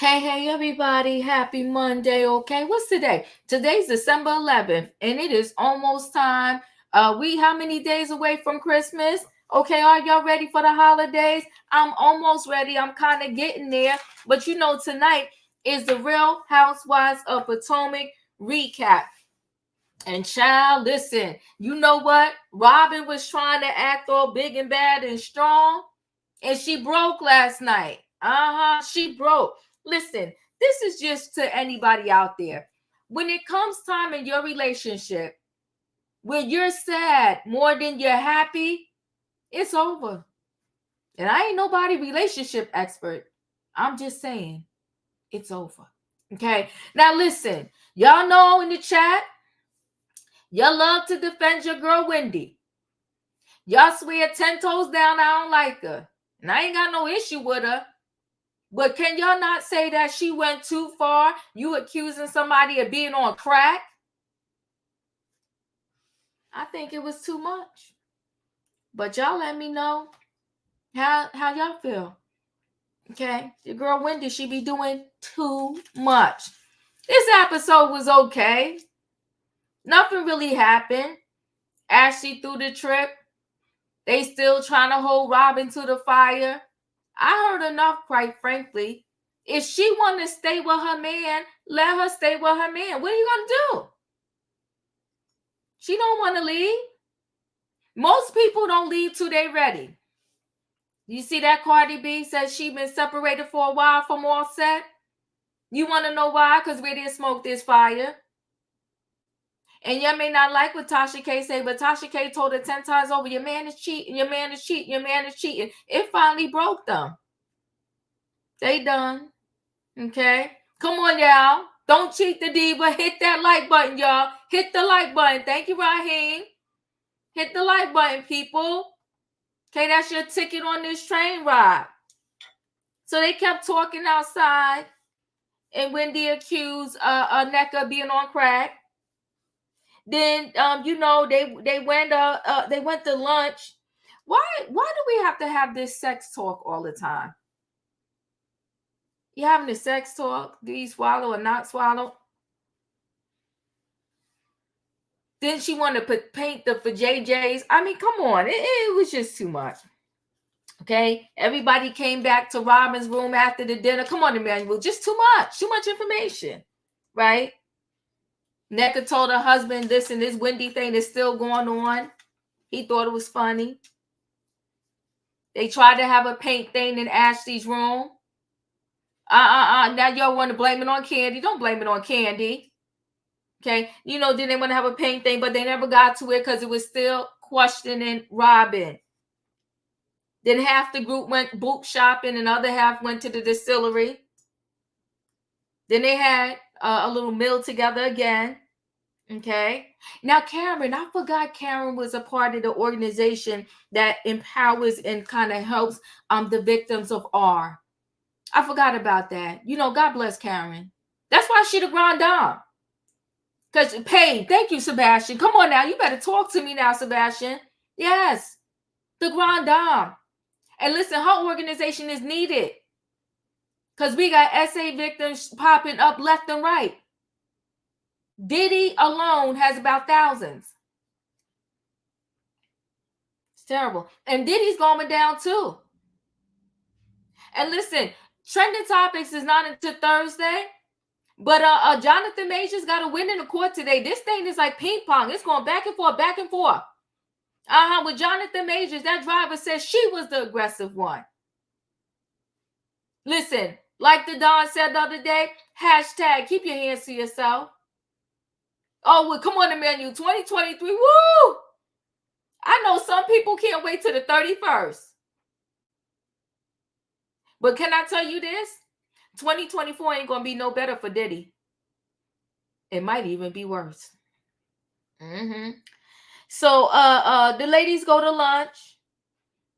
Hey, everybody. Happy Monday, okay? What's today? Today's December 11th, and it is almost time. We how many days away from Christmas? Okay, are y'all ready for the holidays? I'm almost ready. I'm kind of getting there. But tonight is the Real Housewives of Potomac recap. And child, listen, you know what? Robyn was trying to act all big and bad and strong, and she broke last night. She broke. Listen, this is just to anybody out there. When it comes time in your relationship, when you're sad more than you're happy, it's over. And I ain't nobody relationship expert. I'm just saying it's over. Okay. Now listen, y'all know in the chat, y'all love to defend your girl Wendy. Y'all swear 10 toes down I don't like her. And I ain't got no issue with her. But can y'all not say that she went too far? You accusing somebody of being on crack? I think it was too much. But y'all let me know how y'all feel. Okay? Your girl Wendy, she be doing too much. This episode was okay. Nothing really happened. Ashley threw the trip. They still trying to hold Robyn to the fire. I heard enough, quite frankly. If she want to stay with her man, let her stay with her man. What are you going to do? She don't want to leave. Most people don't leave till they ready. You see that Cardi B says she been separated for a while from Offset? You want to know why? Because we didn't smoke this fire. And you may not like what Tasha K say, but Tasha K told her 10 times over, your man is cheating, your man is cheating, your man is cheating. It finally broke them. They done. Okay? Come on, y'all. Don't cheat the diva. Hit that like button, y'all. Hit the like button. Thank you, Raheem. Hit the like button, people. Okay, that's your ticket on this train ride. So they kept talking outside, and Wendy accused Neca being on crack. Then they went to lunch. Why do we have to have this sex talk all the time? You having a sex talk? Do you swallow or not swallow? Then she wanted to paint for JJ's. I mean, come on. It was just too much. Okay. Everybody came back to Robyn's room after the dinner. Come on, Emmanuel. Just too much. Too much information. Right? Neca told her husband, listen, this Wendy thing is still going on. He thought it was funny. They tried to have a paint thing in Ashley's room. Now y'all want to blame it on Candy. Don't blame it on Candy. Okay, then they want to have a paint thing, but they never got to it because it was still questioning Robyn. Then half the group went boot shopping and the other half went to the distillery. Then they had a little meal together again. Okay. Now, Karen, I forgot Karen was a part of the organization that empowers and kind of helps the victims of R. I forgot about that. God bless Karen. That's why she the grand dame. Because paid. Thank you, Sebastian. Come on now. You better talk to me now, Sebastian. Yes. The grand dame. And listen, her organization is needed. Because we got SA victims popping up left and right. Diddy alone has about thousands. It's terrible. And Diddy's going down too. And listen, trending topics is not until Thursday. But Jonathan Majors got a win in the court today. This thing is like ping pong. It's going back and forth, back and forth. With Jonathan Majors, that driver says she was the aggressive one. Listen, like the Don said the other day, hashtag keep your hands to yourself. Oh, well, come on, Emmanuel, 2023, woo! I know some people can't wait till the 31st. But can I tell you this? 2024 ain't going to be no better for Diddy. It might even be worse. So the ladies go to lunch.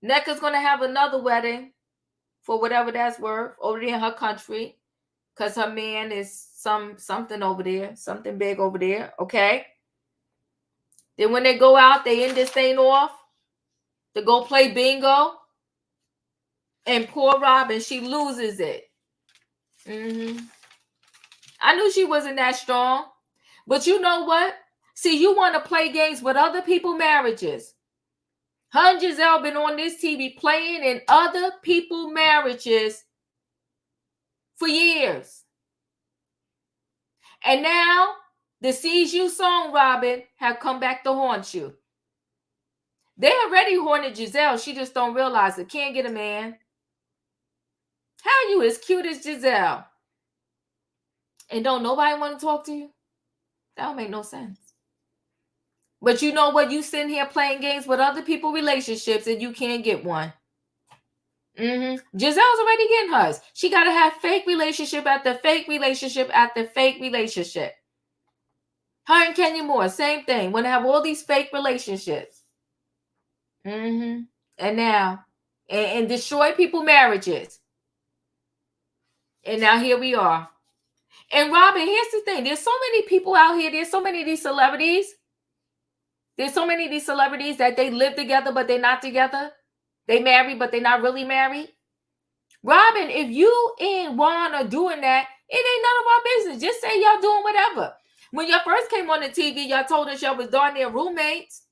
Neca's going to have another wedding for whatever that's worth over there in her country because her man is something over there, something big over there, okay? Then when they go out, they end this thing off to go play bingo. And poor Robyn, she loses it. I knew she wasn't that strong. But you know what? See, you want to play games with other people's marriages. Her and Giselle been on this TV playing in other people's marriages for years. And now the seeds you sown, Robyn, have come back to haunt you. They already haunted Giselle. She just don't realize it. Can't get a man. How you as cute as Giselle? And don't nobody want to talk to you? That don't make no sense. But you know what? You sitting here playing games with other people's relationships and you can't get one. Giselle's already getting hers. She got to have fake relationship after fake relationship after fake relationship. Her and Kenya Moore, same thing. Want to have all these fake relationships. And now, and destroy people's marriages. And now here we are. And Robyn, here's the thing. There's so many people out here. There's so many of these celebrities. There's so many of these celebrities that they live together, but they're not together. They married, but they're not really married. Robyn, if you and Juan are doing that, it ain't none of our business. Just say y'all doing whatever. When y'all first came on the TV, y'all told us y'all was darn near roommates.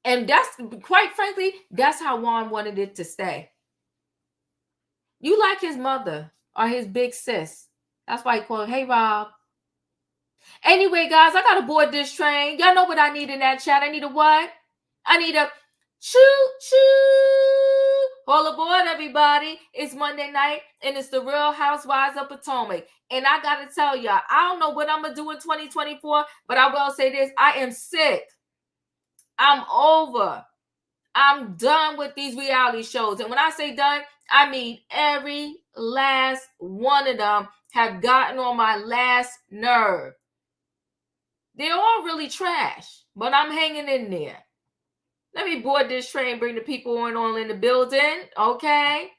And that's, quite frankly, that's how Juan wanted it to stay. You like his mother or his big sis. That's why he called, hey, Rob. Anyway, guys, I got to board this train. Y'all know what I need in that chat. I need a what? I need a choo-choo. All aboard, everybody. It's Monday night, and it's the Real Housewives of Potomac. And I got to tell y'all, I don't know what I'm going to do in 2024, but I will say this. I am sick. I'm over. I'm done with these reality shows. And when I say done, I mean every last one of them have gotten on my last nerve. They're all really trash, but I'm hanging in there. Let me board this train, bring the people on in the building, okay?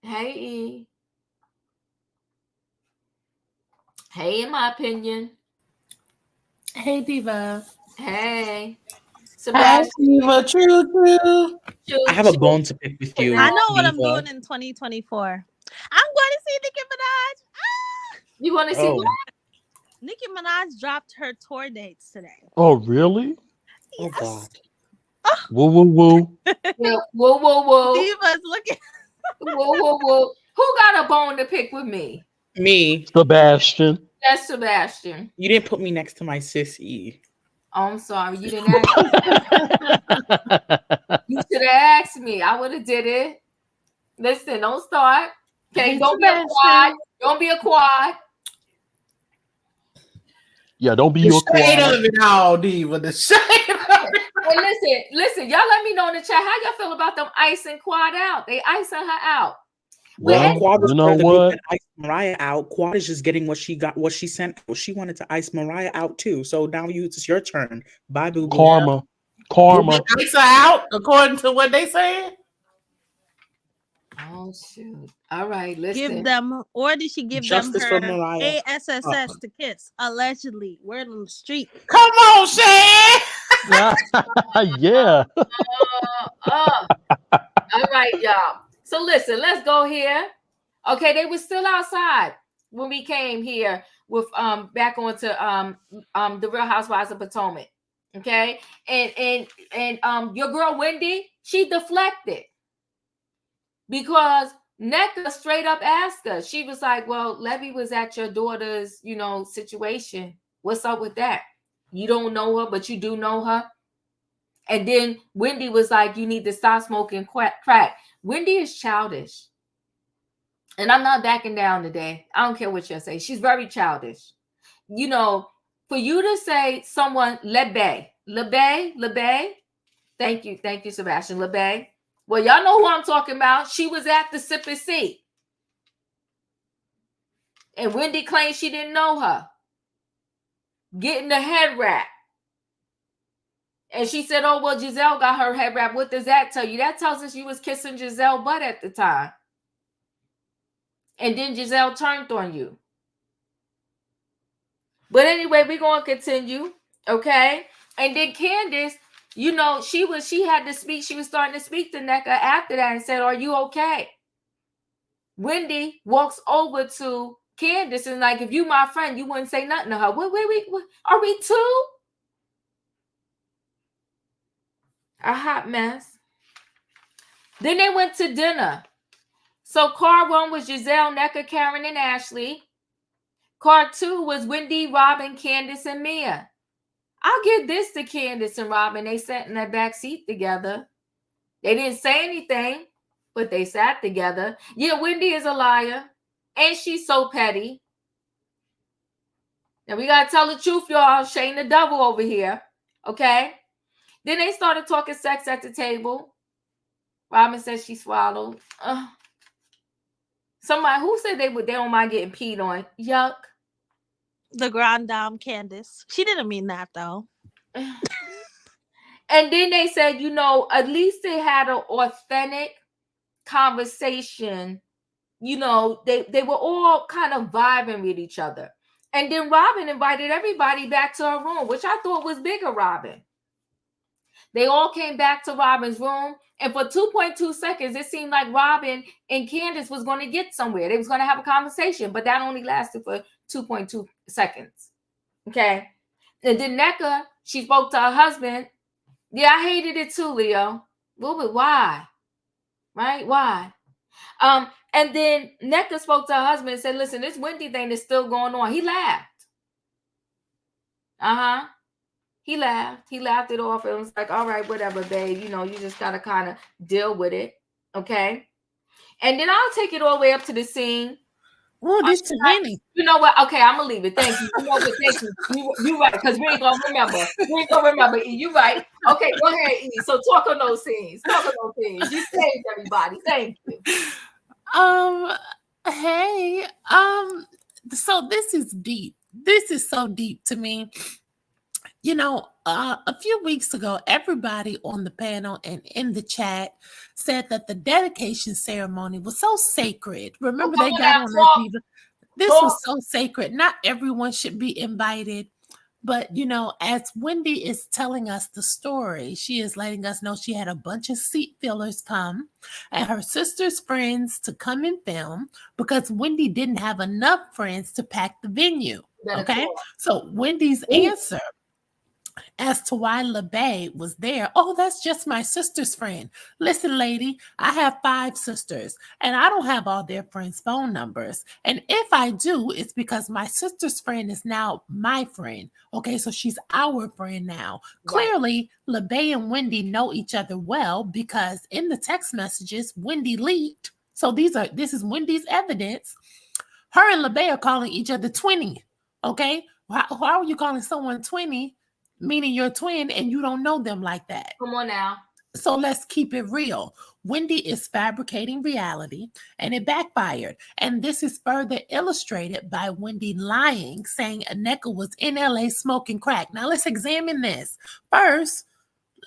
Hey, E. Hey, in my opinion. Hey, Diva. Hey. Sebastian. Hey, Diva. True. I have a bone to pick with you. I know what I'm doing in 2024. I'm going to see Nicki Minaj. You want to see what? Nicki Minaj dropped her tour dates today. Oh, really? Yes. Oh, God. Whoa, whoa, whoa. Yeah, whoa. Diva's looking. Whoa. Who got a bone to pick with me? Me. Sebastian. That's Sebastian. You didn't put me next to my sis E. Oh, I'm sorry. You didn't ask me. You should have asked me. I would have did it. Listen, don't start. Okay, don't be a quad. Don't be a quad. Yeah, don't be the your quad. Shade of it all, Diva. The shade of it. Hey, listen. Y'all let me know in the chat how y'all feel about them icing Quad out. They icing her out. Well, Quad was you know what? Iced Mariah out. Quad is just getting what she got, what she sent. She wanted to ice Mariah out too. So now it's your turn. Bye, boo boo. Karma. Ice her out according to what they said. Oh shoot! All right, listen. Give them, or did she give Justice them for her Mariah. ASSS to kiss? Allegedly, word on the street. Come on, Shay. Yeah. All right, y'all. So listen, let's go here. Okay, they were still outside when we came here with back onto the Real Housewives of Potomac. Okay, and your girl Wendy, she deflected because Neca straight up asked her. She was like, "Well, Lebe was at your daughter's, situation. What's up with that? You don't know her, but you do know her." And then Wendy was like, "You need to stop smoking crack." Wendy is childish. And I'm not backing down today. I don't care what you say. She's very childish. For you to say someone, Lebe. Thank you, Sebastian. Lebe. Well, y'all know who I'm talking about. She was at the sip and see. And Wendy claims she didn't know her. Getting the head wrap. And she said, "Oh, well, Giselle got her head wrap." What does that tell you? That tells us you was kissing Giselle butt at the time. And then Giselle turned on you. But anyway, we're going to continue. Okay. And then Candace, she had to speak. She was starting to speak to Neca after that and said, "Are you okay?" Wendy walks over to Candace and like, if you my friend, you wouldn't say nothing to her. Wait, are we two? A hot mess. Then they went to dinner. So car 1 was Giselle, Neca, Karen, and Ashley. Car 2 was Wendy, Robyn, Candace, and Mia. I'll give this to Candace and Robyn. They sat in that back seat together. They didn't say anything, but they sat together. Yeah, Wendy is a liar, and she's so petty. Now we gotta tell the truth, y'all. Shane the devil over here, okay? Then they started talking sex at the table. Robyn says she swallowed. Somebody who said they don't mind getting peed on. Yuck. The Grand Dame Candace. She didn't mean that though. And then they said, at least they had an authentic conversation. They were all kind of vibing with each other. And then Robyn invited everybody back to her room, which I thought was bigger, Robyn. They all came back to Robyn's room. And for 2.2 seconds, it seemed like Robyn and Candace was going to get somewhere. They was going to have a conversation, but that only lasted for 2.2 seconds. Okay. And then Neca, she spoke to her husband. Yeah, I hated it too, Leo. But why? Right? Why? And then Neca spoke to her husband and said, listen, this Wendy thing is still going on. He laughed. He laughed. He laughed it off. It was like, all right, whatever, babe. You just got to kind of deal with it. Okay. And then I'll take it all the way up to the scene. Oh, this too many. You know what? Okay, I'm going to leave it. Thank you. You know what? Thank you. You're right, because we ain't going to remember. You're right. Okay, go ahead, E. So talk on those scenes. You saved everybody. Thank you. Hey, so this is deep. This is so deep to me. A few weeks ago, everybody on the panel and in the chat said that the dedication ceremony was so sacred. Remember, they got on that. This was so sacred. Not everyone should be invited. But, as Wendy is telling us the story, she is letting us know she had a bunch of seat fillers come and her sister's friends to come and film because Wendy didn't have enough friends to pack the venue. Okay. So Wendy's answer as to why Lebe was there. Oh, that's just my sister's friend. Listen, lady, I have 5 sisters and I don't have all their friends' phone numbers. And if I do, it's because my sister's friend is now my friend. Okay, so she's our friend now. Right. Clearly, Lebe and Wendy know each other well because in the text messages, Wendy leaked. So this is Wendy's evidence. Her and Lebe are calling each other twinny. Okay, how are you calling someone twinny? Meaning you're a twin and you don't know them like that. Come on now. So let's keep it real. Wendy is fabricating reality and it backfired. And this is further illustrated by Wendy lying, saying Neca was in LA smoking crack. Now let's examine this. First,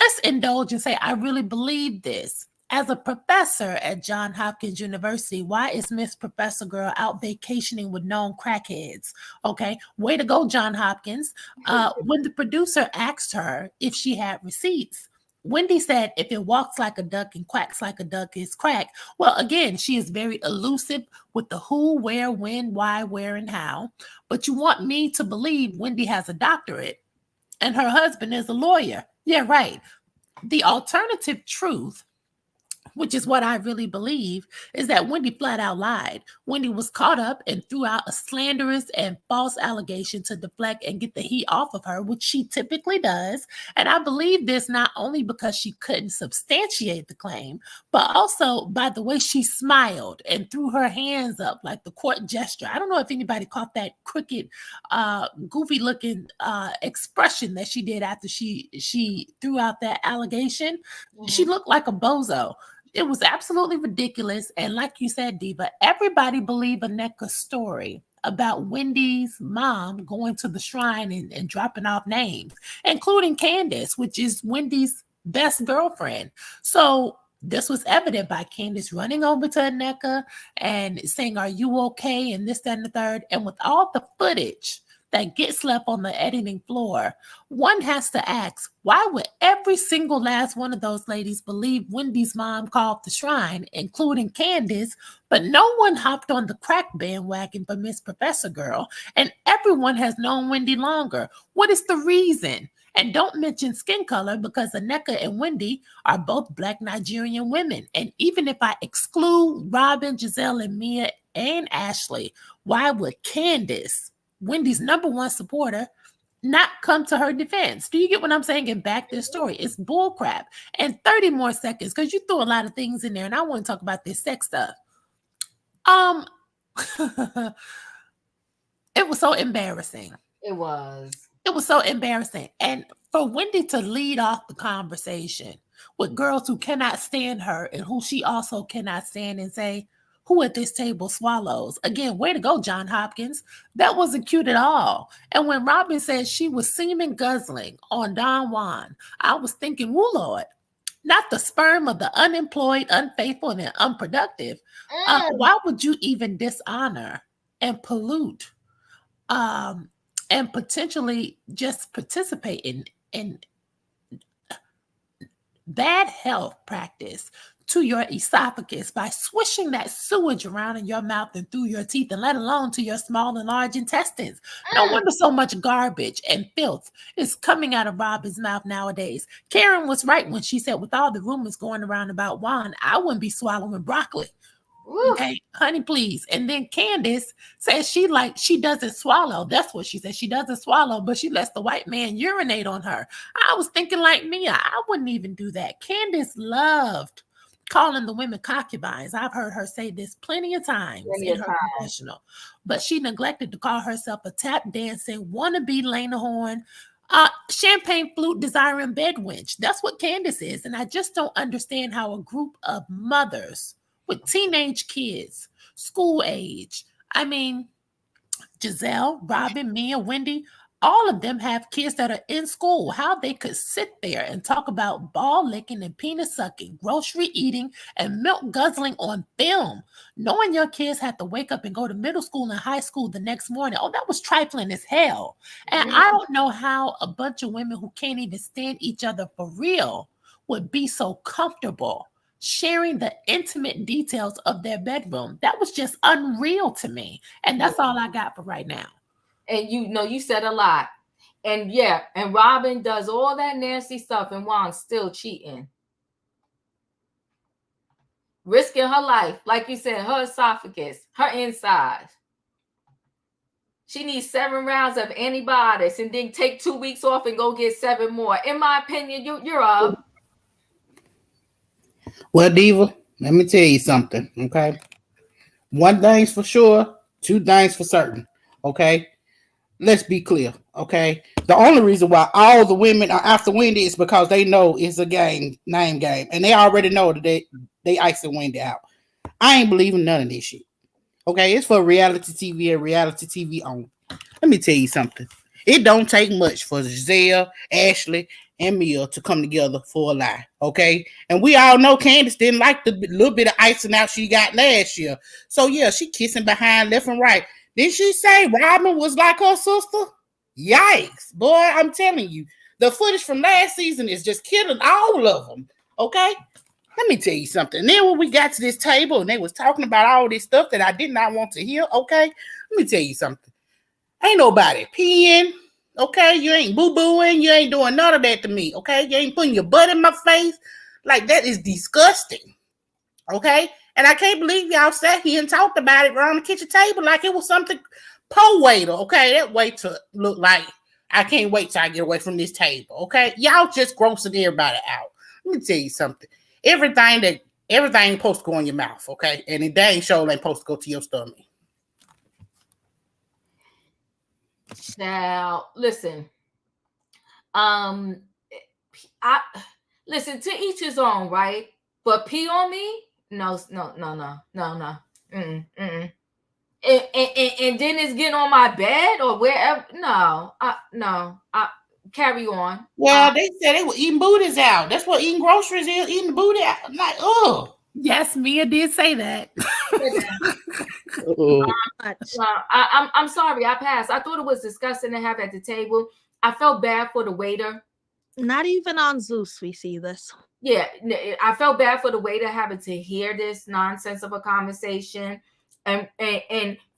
let's indulge and say, I really believe this. As a professor at Johns Hopkins University, why is Miss Professor Girl out vacationing with known crackheads? Okay, way to go, Johns Hopkins. When the producer asked her if she had receipts, Wendy said, if it walks like a duck and quacks like a duck, it's crack. Well, again, she is very elusive with the who, where, when, why, where, and how. But you want me to believe Wendy has a doctorate and her husband is a lawyer. Yeah, right. The alternative truth, which is what I really believe, is that Wendy flat out lied. Wendy was caught up and threw out a slanderous and false allegation to deflect and get the heat off of her, which she typically does. And I believe this not only because she couldn't substantiate the claim, but also by the way she smiled and threw her hands up like the court gesture. I don't know if anybody caught that crooked, goofy looking expression that she did after she threw out that allegation. Mm-hmm. She looked like a bozo. It was absolutely ridiculous. And like you said, Diva, everybody believed Neca's story about Wendy's mom going to the shrine and dropping off names, including Candace, which is Wendy's best girlfriend. So this was evident by Candace running over to Neca and saying, are you okay? And this, that, and the third. And with all the footage that get slept on the editing floor, one has to ask, why would every single last one of those ladies believe Wendy's mom called the shrine, including Candace, but no one hopped on the crack bandwagon for Miss Professor Girl, and everyone has known Wendy longer? What is the reason? And don't mention skin color, because Neca and Wendy are both Black Nigerian women. And even if I exclude Robyn, Giselle, and Mia and Ashley, why would Candace, Wendy's #1 supporter, not come to her defense? Do you get what I'm saying? And back this story. It's bullcrap. And 30 more seconds, because you threw a lot of things in there, and I want to talk about this sex stuff. It was so embarrassing. It was. It was so embarrassing. And for Wendy to lead off the conversation with girls who cannot stand her and who she also cannot stand, and say, who at this table swallows? Again, way to go, John Hopkins. That wasn't cute at all. And when Robyn said she was semen guzzling on Don Juan, I was thinking, woo, Lord, not the sperm of the unemployed, unfaithful, and unproductive. Why would you even dishonor and pollute and potentially just participate in bad health practice to your esophagus by swishing that sewage around in your mouth and through your teeth, and let alone to your small and large intestines? No wonder so much garbage and filth is coming out of Robyn's mouth nowadays. Karen was right when she said, with all the rumors going around about Juan, I wouldn't be swallowing broccoli. Okay, honey, please. And then Candace says she doesn't swallow. That's what she said. She doesn't swallow, but she lets the white man urinate on her. I was thinking like Mia, I wouldn't even do that. Candace loved calling the women concubines. I've heard her say this plenty of times in her confessional, but she neglected to call herself a tap dancing wannabe Lena Horne, champagne flute desiring bed wench. That's what Candace is. And I just don't understand how a group of mothers with teenage kids, school age, I mean, Giselle, Robyn, Mia, Wendy, all of them have kids that are in school. How they could sit there and talk about ball licking and penis sucking, grocery eating, and milk guzzling on film, knowing your kids have to wake up and go to middle school and high school the next morning. Oh, that was trifling as hell. And I don't know how a bunch of women who can't even stand each other for real would be so comfortable sharing the intimate details of their bedroom. That was just unreal to me. And that's all I got for right now. And you said a lot. And yeah, and Robyn does all that nasty stuff, and Juan's still cheating. Risking her life, like you said, her esophagus, her insides. She needs 7 rounds of antibiotics and then take 2 weeks off and go get 7 more. In my opinion, you're up. Well, Diva, let me tell you something, okay? 1 thing's for sure, 2 things for certain, okay? Let's be clear, okay? The only reason why all the women are after Wendy is because they know it's a name game, and they already know that they icing Wendy out. I ain't believing none of this shit, okay? It's for reality TV and reality TV only. Let me tell you something. It don't take much for Giselle, Ashley, and Mia to come together for a lie, okay? And we all know Candace didn't like the little bit of icing out she got last year. So, yeah, she kissing behind left and right. Did she say Robyn was like her sister? Yikes, boy, I'm telling you. The footage from last season is just killing all of them, okay? Let me tell you something. And then when we got to this table and they was talking about all this stuff that I did not want to hear, okay? Let me tell you something. Ain't nobody peeing, okay? You ain't boo-booing. You ain't doing none of that to me, okay? You ain't putting your butt in my face. Like, that is disgusting, okay? And I can't believe y'all sat here and talked about it around the kitchen table like it was something po-waiter, okay? That waiter look like I can't wait till I get away from this table, okay? Y'all just grossing everybody out. Let me tell you something. Everything ain't supposed to go in your mouth, okay? And it dang sure ain't supposed to go to your stomach. Now, listen. Listen, to each his own, right? But pee on me? No. And then it's getting on my bed or wherever. No. Carry on. Well, they said they were eating booties out. That's what eating groceries is, eating the booty out. I'm like, oh. Yes, Mia did say that. Oh, Much. I'm sorry, I passed. I thought it was disgusting to have at the table. I felt bad for the waiter. Not even on Zeus we see this. Yeah, I felt bad for the waiter having to hear this nonsense of a conversation, and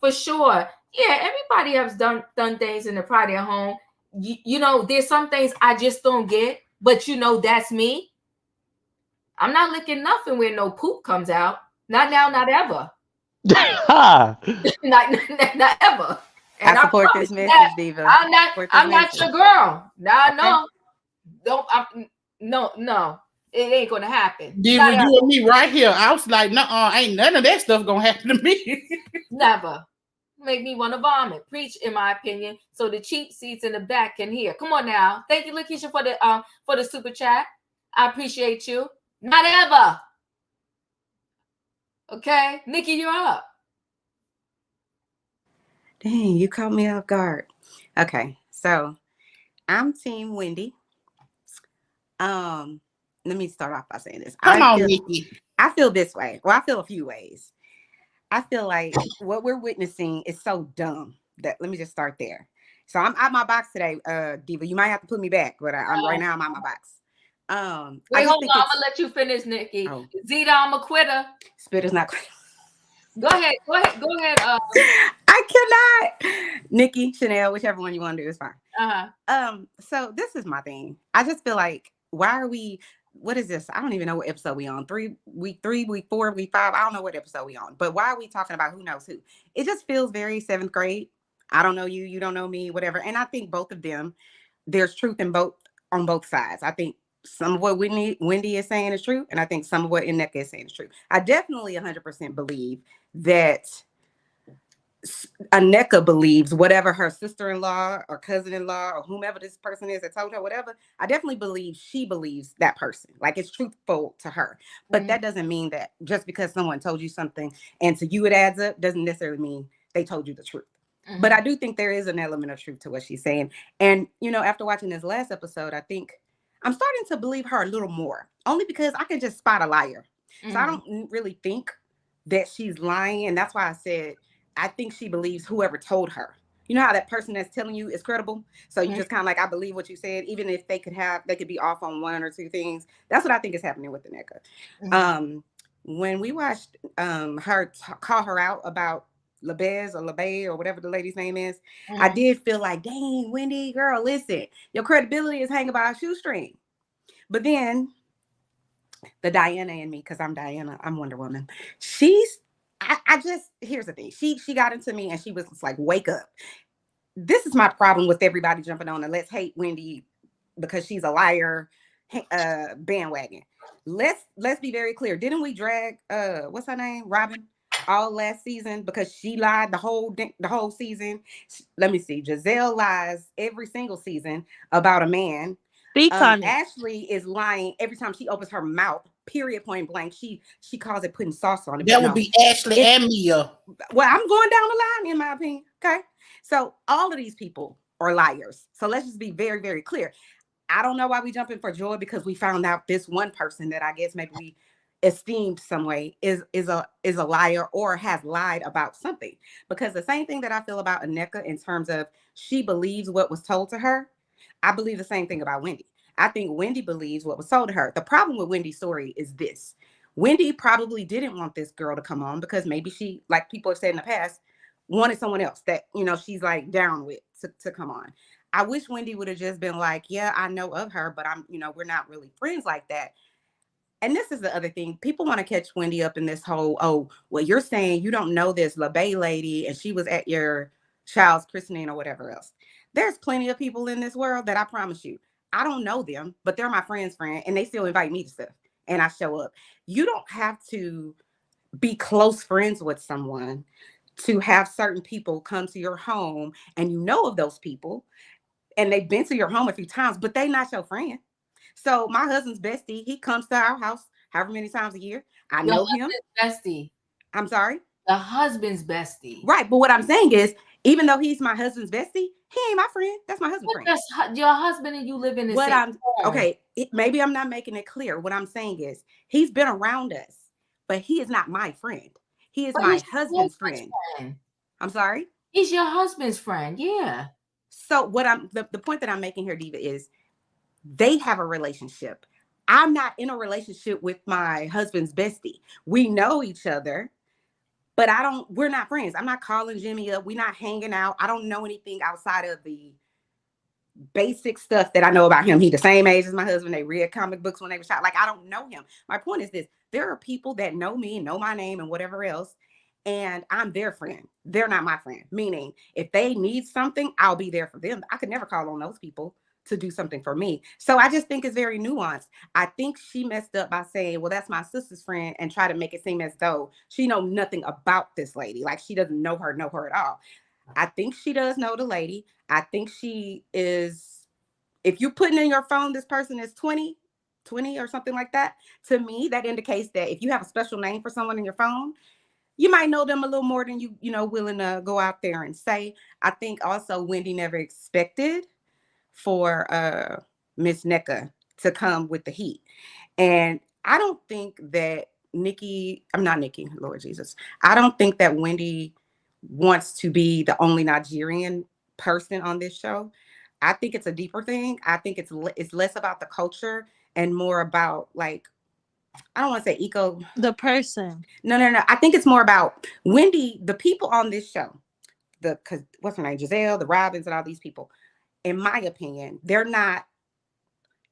for sure, yeah, everybody has done things in the pride of their home. You know, there's some things I just don't get, but you know, that's me. I'm not licking nothing where no poop comes out. Not now, not ever. ha! not ever. And I support promise this you message, that, Diva. I'm not your girl. Nah, Okay. no. Don't no. It ain't gonna happen. Diva, Not you ever. and me right here. I was like, no, ain't none of that stuff gonna happen to me. Never. Make me want to vomit. Preach, in my opinion, so the cheap seats in the back can hear. Come on now. Thank you, Lakeisha, for the super chat. I appreciate you. Not ever. Okay, Nikki, you're up. Dang, you caught me off guard. Okay, so I'm Team Wendy. Let me start off by saying this. Come on, feel, Nikki. I feel this way. Well, I feel a few ways. I feel like what we're witnessing is so dumb that let me just start there. So I'm out my box today, Diva. You might have to put me back, but I'm right now. I'm out my box. Wait, hold on. I'm gonna let you finish, Nikki. Oh. Zeta, I'm a quitter. Spitter's not. Go ahead. I cannot. Nikki, Chanel, whichever one you want to do is fine. So this is my thing. I just feel like, why are we? What is this? I don't even know what episode we on. Week 3, week 4, week 5. I don't know what episode we on. But why are we talking about who knows who? It just feels very 7th grade. I don't know you. You don't know me. Whatever. And I think both of them, there's truth on both sides. I think some of what Wendy is saying is true, and I think some of what Neca is saying is true. I definitely 100% believe that Neca believes whatever her sister-in-law or cousin-in-law or whomever this person is that told her whatever. I definitely believe she believes that person. Like, it's truthful to her. But that doesn't mean that just because someone told you something and to you it adds up doesn't necessarily mean they told you the truth. But I do think there is an element of truth to what she's saying. And, you know, after watching this last episode, I think I'm starting to believe her a little more, only because I can just spot a liar. So I don't really think that she's lying. And that's why I said, I think she believes whoever told her. You know how that person that's telling you is credible? So you just kind of like, I believe what you said, even if they could be off on 1 or 2 things. That's what I think is happening with the Neca. When we watched her call her out about Lebe or whatever the lady's name is, I did feel like, dang, Wendy, girl, listen, your credibility is hanging by a shoestring. But then the Diana in me, because I'm Diana, I'm Wonder Woman. I just, here's the thing. She got into me and she was like, wake up. This is my problem with everybody jumping on and let's hate Wendy because she's a liar bandwagon. Let's be very clear. Didn't we drag what's her name? Robyn all last season because she lied the whole season. Let me see. Giselle lies every single season about a man. Speak on it. Ashley is lying every time she opens her mouth. Period. Point blank. She calls it putting sauce on it. That would be Ashley and Mia. Well, I'm going down the line in my opinion. Okay. So all of these people are liars. So let's just be very, very clear. I don't know why we jumping for joy because we found out this one person that I guess maybe we esteemed some way is a liar or has lied about something. Because the same thing that I feel about Neca in terms of she believes what was told to her, I believe the same thing about Wendy. I think Wendy believes what was told to her. The problem with Wendy's story is this. Wendy probably didn't want this girl to come on because maybe she, like people have said in the past, wanted someone else that, you know, she's like down with to come on. I wish Wendy would have just been like, yeah, I know of her, but we're not really friends like that. And this is the other thing. People want to catch Wendy up in this whole, oh, well, you're saying you don't know this Lebe lady and she was at your child's christening or whatever else. There's plenty of people in this world that I promise you, I don't know them, but they're my friend's friend and they still invite me to stuff and I show up. You don't have to be close friends with someone to have certain people come to your home and you know of those people and they've been to your home a few times, but they not your friend. So my husband's bestie, he comes to our house however many times a year. I know him. Bestie. I'm sorry? The husband's bestie. Right. But what I'm saying is, even though he's my husband's bestie, he ain't my friend. That's my husband's friend. That's your husband and you live in the same home. Okay, maybe I'm not making it clear. What I'm saying is he's been around us, but he is not my friend. He is But my he's your husband's friend. I'm sorry? He's your husband's friend. Yeah. So what the point that I'm making here, Diva, is they have a relationship. I'm not in a relationship with my husband's bestie. We know each other, but we're not friends. I'm not calling Jimmy up. We're not hanging out. I don't know anything outside of the basic stuff that I know about him. He's the same age as my husband. They read comic books when they were shot. Like, I don't know him. My point is this: there are people that know me, know my name, and whatever else, and I'm their friend. They're not my friend. Meaning, if they need something, I'll be there for them. I could never call on those people to do something for me. So I just think it's very nuanced. I think she messed up by saying, well, that's my sister's friend, and try to make it seem as though she know nothing about this lady. Like, she doesn't know her at all. I think she does know the lady. I think she is, if you're putting in your phone, this person is 20 or something like that, to me, that indicates that if you have a special name for someone in your phone, you might know them a little more than you willing to go out there and say. I think also Wendy never expected for Miss Neca to come with the heat. And I don't think that Lord Jesus. I don't think that Wendy wants to be the only Nigerian person on this show. I think it's a deeper thing. I think it's less about the culture and more about, like, I don't want to say the person. No. I think it's more about Wendy, the people on this show, because what's her name, Giselle, the Robins, and all these people. In my opinion, they're not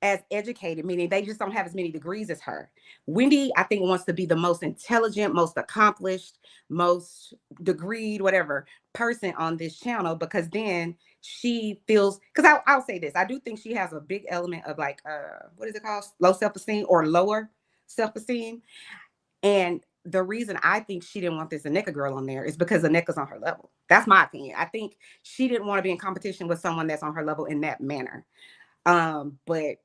as educated, meaning they just don't have as many degrees as her. Wendy, I think, wants to be the most intelligent, most accomplished, most degreed, whatever person on this channel, because then she feels, because I'll say this, I do think she has a big element of, like, what is it called? Low self-esteem or lower self-esteem. And the reason I think she didn't want this Neca girl on there is because Neca's on her level. That's my opinion. I think she didn't want to be in competition with someone that's on her level in that manner. But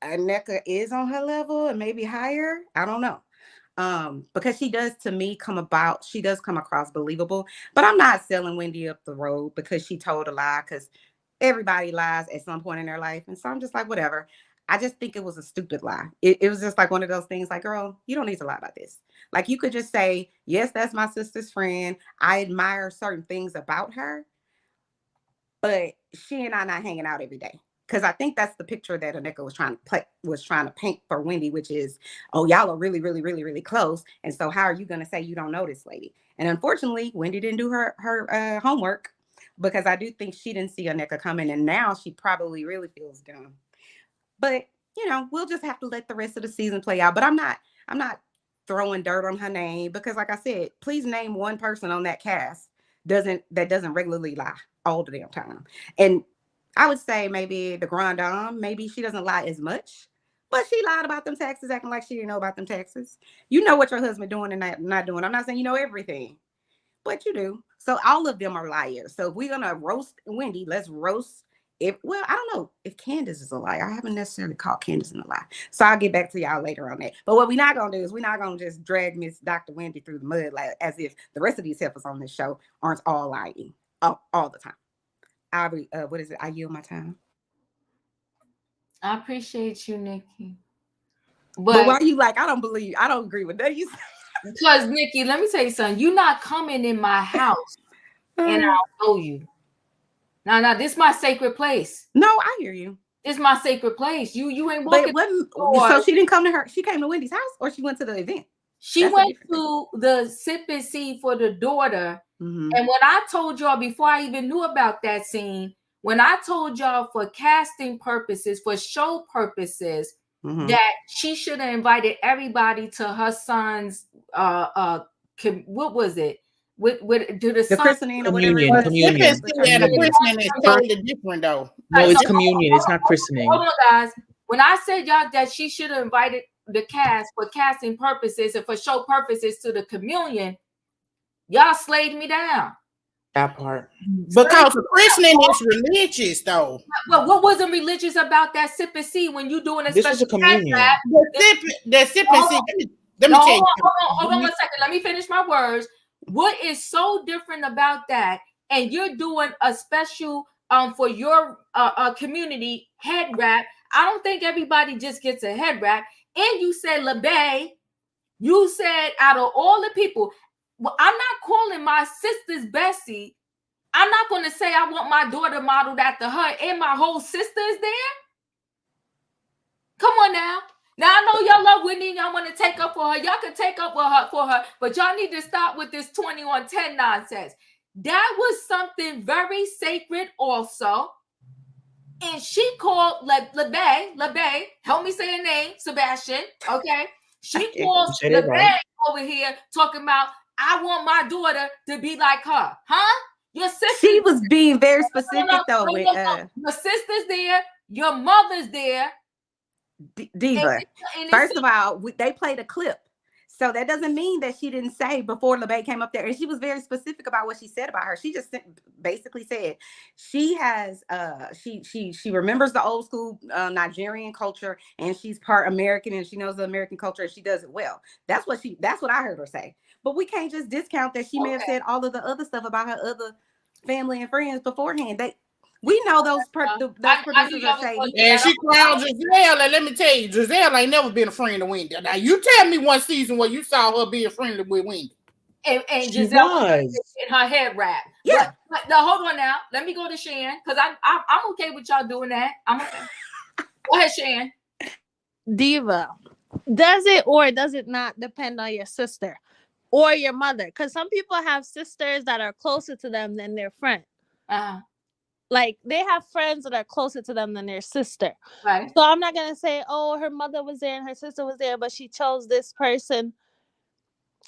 Neca is on her level and maybe higher. I don't know. Because she does, to me, come across believable. But I'm not selling Wendy up the road because she told a lie, because everybody lies at some point in their life. And so I'm just like, whatever. I just think it was a stupid lie. It was just like one of those things, like, girl, you don't need to lie about this. Like, you could just say, yes, that's my sister's friend. I admire certain things about her, but she and I not hanging out every day. Because I think that's the picture that Neca was trying to paint for Wendy, which is, oh, y'all are really, really, really, really close. And so how are you going to say you don't know this lady? And unfortunately, Wendy didn't do her homework, because I do think she didn't see Neca coming. And now she probably really feels dumb. But, we'll just have to let the rest of the season play out. But I'm not throwing dirt on her name, because, like I said, please name one person on that cast that doesn't regularly lie all the damn time. And I would say maybe the Grand Dame, maybe she doesn't lie as much, but she lied about them taxes, acting like she didn't know about them taxes. You know what your husband doing and not doing. I'm not saying you know everything, but you do. So all of them are liars. So if we're going to roast Wendy, let's roast I don't know if Candace is a liar. I haven't necessarily called Candace a lie. So I'll get back to y'all later on that. But what we're not going to do is we're not going to just drag Miss Dr. Wendy through the mud, like, as if the rest of these heifers on this show aren't all lying all the time. I yield my time. I appreciate you, Nikki. But why are you like, I don't agree with that? Because, Nikki, let me tell you something. You're not coming in my house and I'll know you. Now, this is my sacred place. No, I hear you. This is my sacred place. You ain't walking. So she didn't come to her. She came to Wendy's house, or she went to the event? She went to the sip and see for the daughter. Mm-hmm. And when I told y'all, before I even knew about that scene, when I told y'all for casting purposes, for show purposes, mm-hmm. that she should have invited everybody to her son's what was it? With do the christening or whatever. Communion. The christening is totally different, though. No, it's communion. It's not christening. Hold on, guys. When I said y'all that she should have invited the cast for casting purposes and for show purposes to the communion, y'all slayed me down. That part. Because the christening is religious, though. Well, what wasn't religious about that sip and see when you doing a this special communion? The sip and see. Let me tell you. Hold on 1 second. Let me finish my words. What is so different about that? And you're doing a special for your community head wrap. I don't think everybody just gets a head wrap. And you said Lebe, You said out of all the people, well, I'm not calling my sister's Bessie. I'm not going to say I want my daughter modeled after her and my whole sister is there. Come on now. Now I know y'all love Wendy and y'all want to take up for her. Y'all can take up for her, but y'all need to stop with this 20-on-10 nonsense. That was something very sacred also. And she called Lebe, help me say her name, Sebastian, okay? She called Lebe over here talking about, I want my daughter to be like her. Huh? Your sister. She was being very specific though. With your sister's there, your mother's there. Diva. First of all, they played a clip. So that doesn't mean that she didn't say before Lebe came up there. And she was very specific about what she said about her. She just basically said she has she remembers the old school Nigerian culture, and she's part American, and she knows the American culture, and she does it well. That's what I heard her say. But we can't just discount that she may have said all of the other stuff about her other family and friends beforehand. We know those producers are shady. And she crowned Giselle, and let me tell you, Giselle ain't never been a friend of Wendy. Now, you tell me one season where you saw her being friendly with Wendy. And Giselle was in her head wrap. Yeah. But no, hold on now. Let me go to Shan, because I'm okay with y'all doing that. I'm okay. Go ahead, Shan. Diva, does it or does it not depend on your sister or your mother? Because some people have sisters that are closer to them than their friend. Like, they have friends that are closer to them than their sister. Right. So I'm not going to say, oh, her mother was there and her sister was there, but she chose this person.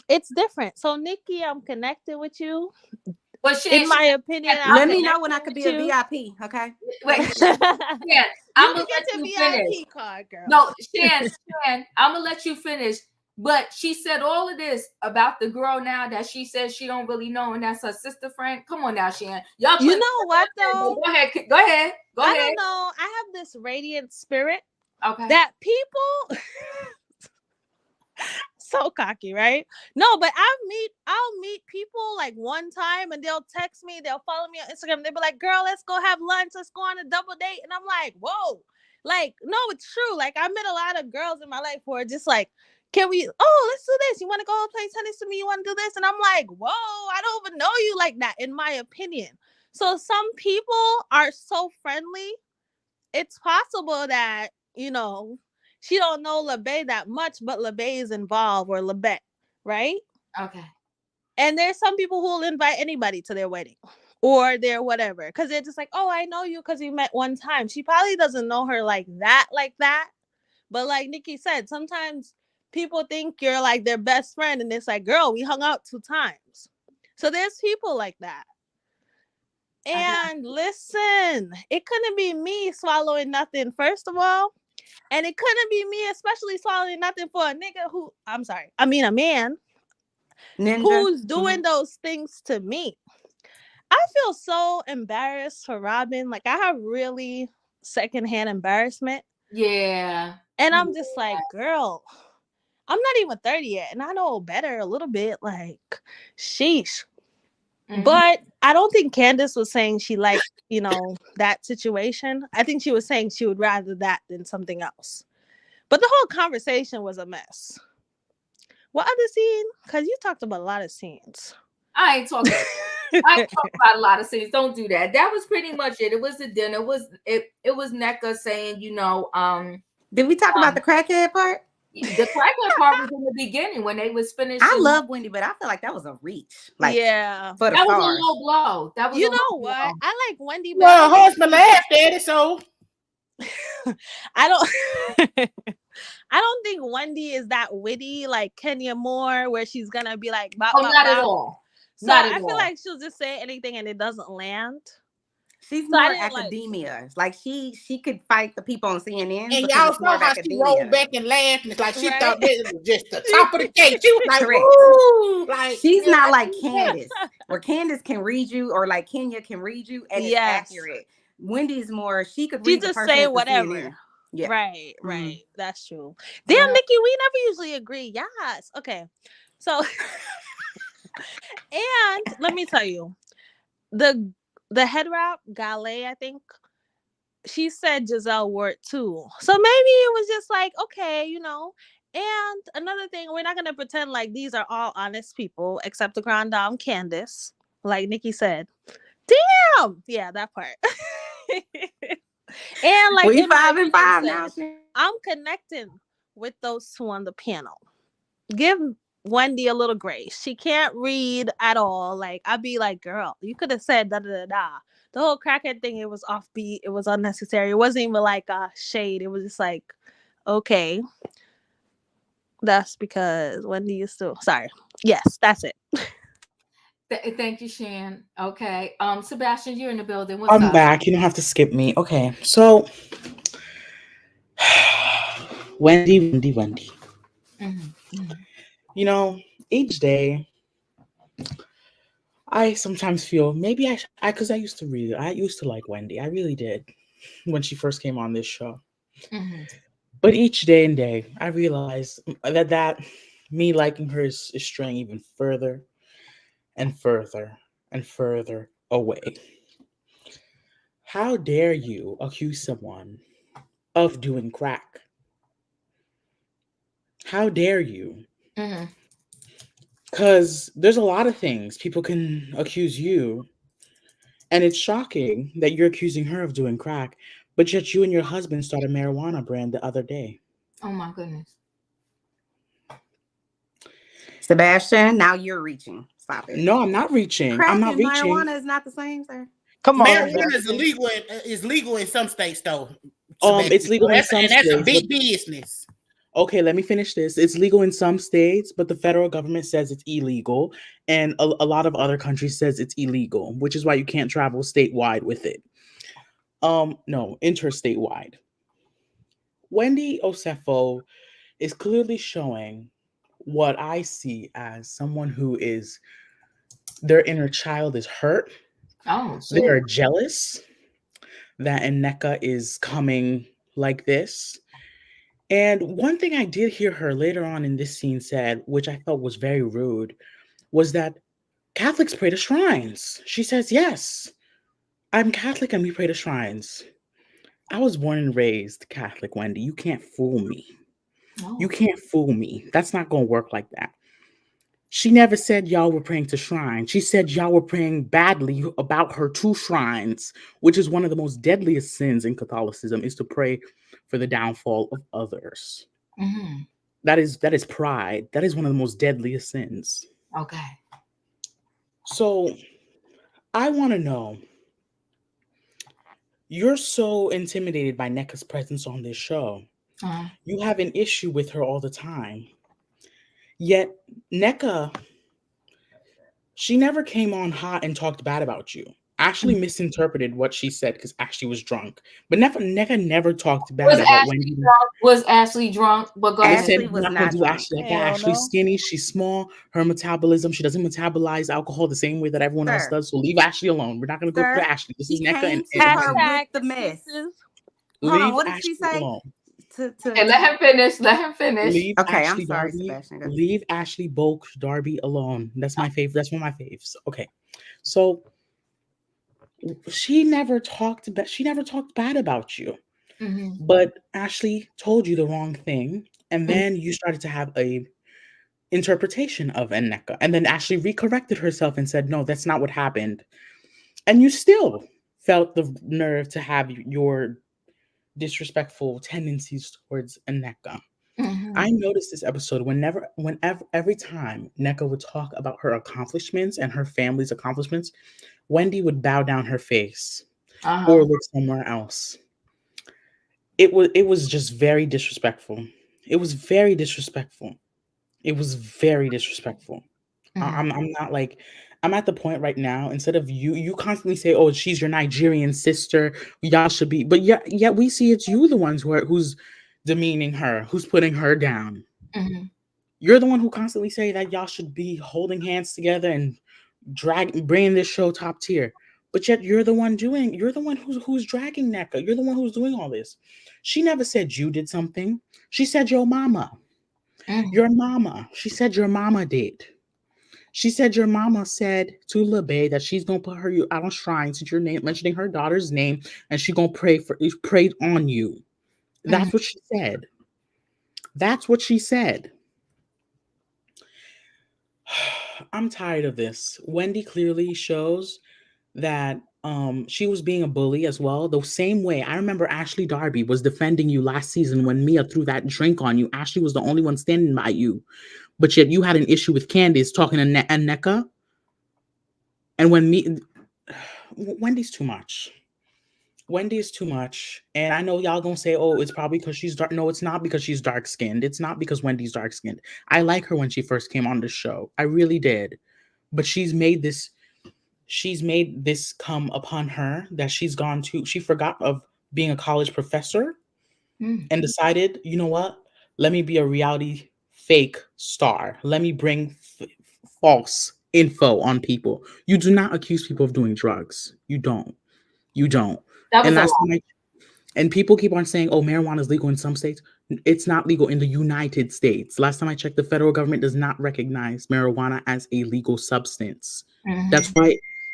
It's different. So, Nikki, I'm connected with you. But in my opinion, let me know when I could be a VIP, okay? Wait, Shan, I'm going to let you finish. VIP card, girl. No, Shan, I'm going to let you finish. But she said all of this about the girl now that she says she don't really know, and that's her sister friend. Come on now, Shan. Y'all, you know what though? Go ahead. I don't know. I have this radiant spirit. Okay. That people so cocky, right? No, but I'll meet people like one time, and they'll text me, they'll follow me on Instagram. They'll be like, "Girl, let's go have lunch. Let's go on a double date." And I'm like, "Whoa!" Like, no, it's true. Like, I met a lot of girls in my life who are just like, let's do this. You want to go play tennis with me? You want to do this? And I'm like, whoa, I don't even know you like that, in my opinion. So some people are so friendly. It's possible that, she don't know Lebe that much, but Lebe is involved, or Lebe, right? Okay. And there's some people who will invite anybody to their wedding or their whatever, because they're just like, oh, I know you because we met one time. She probably doesn't know her like that. But like Nikki said, sometimes people think you're like their best friend, and it's like, girl, we hung out 2 times. So there's people like that. And listen, it couldn't be me swallowing nothing, first of all. And it couldn't be me especially swallowing nothing for a nigga a man Ninja. Who's doing those things to me. I feel so embarrassed for Robyn. Like, I have really secondhand embarrassment. Yeah. And I'm just like, girl, I'm not even 30 yet, and I know better a little bit. Like, sheesh. Mm-hmm. But I don't think Candace was saying she liked, that situation. I think she was saying she would rather that than something else. But the whole conversation was a mess. What other scene? Because you talked about a lot of scenes. I ain't talking about a lot of scenes. Don't do that. That was pretty much it. It was the dinner. It was Neca saying, Did we talk about the crackhead part? The crackhead part was in the beginning when they was finishing. I love Wendy, but I feel like that was a reach. Like, yeah, for the that stars. was a low blow. That was what? Blow. I like Wendy. Well, husband laughed at it, so I don't think Wendy is that witty like Kenya Moore, where she's gonna be like, not at all. So I feel like she'll just say anything and it doesn't land. She's more academia. Like she could fight the people on CNN. And y'all saw how she rolled back and laughed. It's like she thought this was just the top of the cake. She was like, "Ooh!" Like, she's not like Candace, where Candace can read you, or like Kenya can read you, and it's accurate. Wendy's more, she could read just say whatever. Yeah. Right. That's true. Damn, Nikki, we never usually agree. Yes. Okay. So, and let me tell you, the head wrap, Gale, I think, she said Giselle wore it too. So maybe it was just like, okay, And another thing, we're not gonna pretend like these are all honest people, except the Grand Dame Candace. Like Nikki said, damn, yeah, that part. And like We in my 5 and opinion 5 now. said, I'm connecting with those two on the panel. Give Wendy a little grace. She can't read at all. Like, I'd be like, girl, you could have said da da da da. The whole crackhead thing, it was offbeat. It was unnecessary. It wasn't even like a shade. It was just like, okay, that's because Wendy used to. Sorry. Yes, that's it. Thank you, Shan. Okay. Sebastian, you're in the building. What's I'm up? back. You don't have to skip me. Okay. So Wendy. Mm-hmm. You know, each day I sometimes feel maybe because I used to read. I used to like Wendy. I really did when she first came on this show. Mm-hmm. But each day and day, I realize that me liking her is straying even further and further and further away. How dare you accuse someone of doing crack? How dare you? Mm-hmm. Because there's a lot of things people can accuse you, and it's shocking that you're accusing her of doing crack, but yet you and your husband started a marijuana brand the other day. Oh my goodness. Sebastian, now you're reaching. Stop it. No, I'm not reaching. Crack I'm not and reaching. marijuana is not the same, sir. Come on, Marijuana is Sebastian. illegal in some states though. It's legal in some and that's a states. big business. Okay, let me finish this. It's legal in some states, but the federal government says it's illegal, and a lot of other countries says it's illegal, which is why you can't travel statewide with it. No, interstatewide. Wendy Osefo is clearly showing what I see as someone who is their inner child is hurt. Oh, They shit. are jealous that Neca is coming like this. And one thing I did hear her later on in this scene said, which I felt was very rude, was that Catholics pray to shrines. She says, yes, I'm Catholic and we pray to shrines. I was born and raised Catholic, Wendy. You can't fool me. Oh. You can't fool me. That's not going to work like that. She never said y'all were praying to shrines. She said y'all were praying badly about her to shrines, which is one of the most deadliest sins in Catholicism, is to pray for the downfall of others. Mm-hmm. That is pride. That is one of the most deadliest sins. Okay. So I want to know, you're so intimidated by Neca's presence on this show. Uh-huh. You have an issue with her all the time. Yet Neca, she never came on hot and talked bad about you. Ashley misinterpreted what she said because Ashley was drunk. But Neca never talked bad about Wendy. Was Ashley drunk? But go They ahead. said Ashley was not not gonna do drunk. Ashley like that. Hell Ashley's no. skinny, she's small, her metabolism, she doesn't metabolize alcohol the same way that everyone else Sir. does. So leave Ashley alone. We're not gonna go Sir, for Ashley. This is he Neca came and to her Wendy. with the mess. excuses. Hold on, Leave what did Ashley she say? alone. And let him finish. Let him finish. Leave Okay, Ashley I'm sorry, Darby. Sebastian. Go. Leave Ashley Bulk Darby alone. That's my favorite. That's one of my faves. Okay, so she never talked bad about you. Mm-hmm. But Ashley told you the wrong thing, and then you started to have a interpretation of Neca, and then Ashley recorrected herself and said, "No, that's not what happened." And you still felt the nerve to have your disrespectful tendencies towards Neca. Mm-hmm. I noticed this episode whenever every time Neca would talk about her accomplishments and her family's accomplishments, Wendy would bow down her face Uh-huh. or look somewhere else. It was just very disrespectful. It was very disrespectful. It was very disrespectful. Mhm. I'm not like, I'm at the point right now, instead of you constantly say, oh, she's your Nigerian sister, y'all should be, but yet we see it's you the ones who's demeaning her, who's putting her down. Mhm. You're the one who constantly say that y'all should be holding hands together and bringing this show top tier. But yet you're the one who's dragging Neca. You're the one who's doing all this. She never said you did something. She said your mama. Mhm. Your mama. She said your mama did. She said your mama said to Lebe that she's gonna put her out on shrines since you're mentioning her daughter's name, and she gonna pray on you. That's what she said. That's what she said. I'm tired of this. Wendy clearly shows that she was being a bully as well. The same way I remember Ashley Darby was defending you last season when Mia threw that drink on you. Ashley was the only one standing by you, but yet you had an issue with Candace talking to Neca. And when Wendy's too much. Wendy is too much. And I know y'all gonna say, oh, it's probably because she's dark. No, it's not because she's dark skinned. It's not because Wendy's dark skinned. I like her when she first came on the show. I really did. But she's made this come upon her that she forgot of being a college professor and decided, you know what? Let me be a reality fake star. Let me bring false info on people. You do not accuse people of doing drugs. You don't. That was And people keep on saying, oh, marijuana is legal in some states. It's not legal in the United States. Last time I checked, the federal government does not recognize marijuana as a legal substance. Mm-hmm.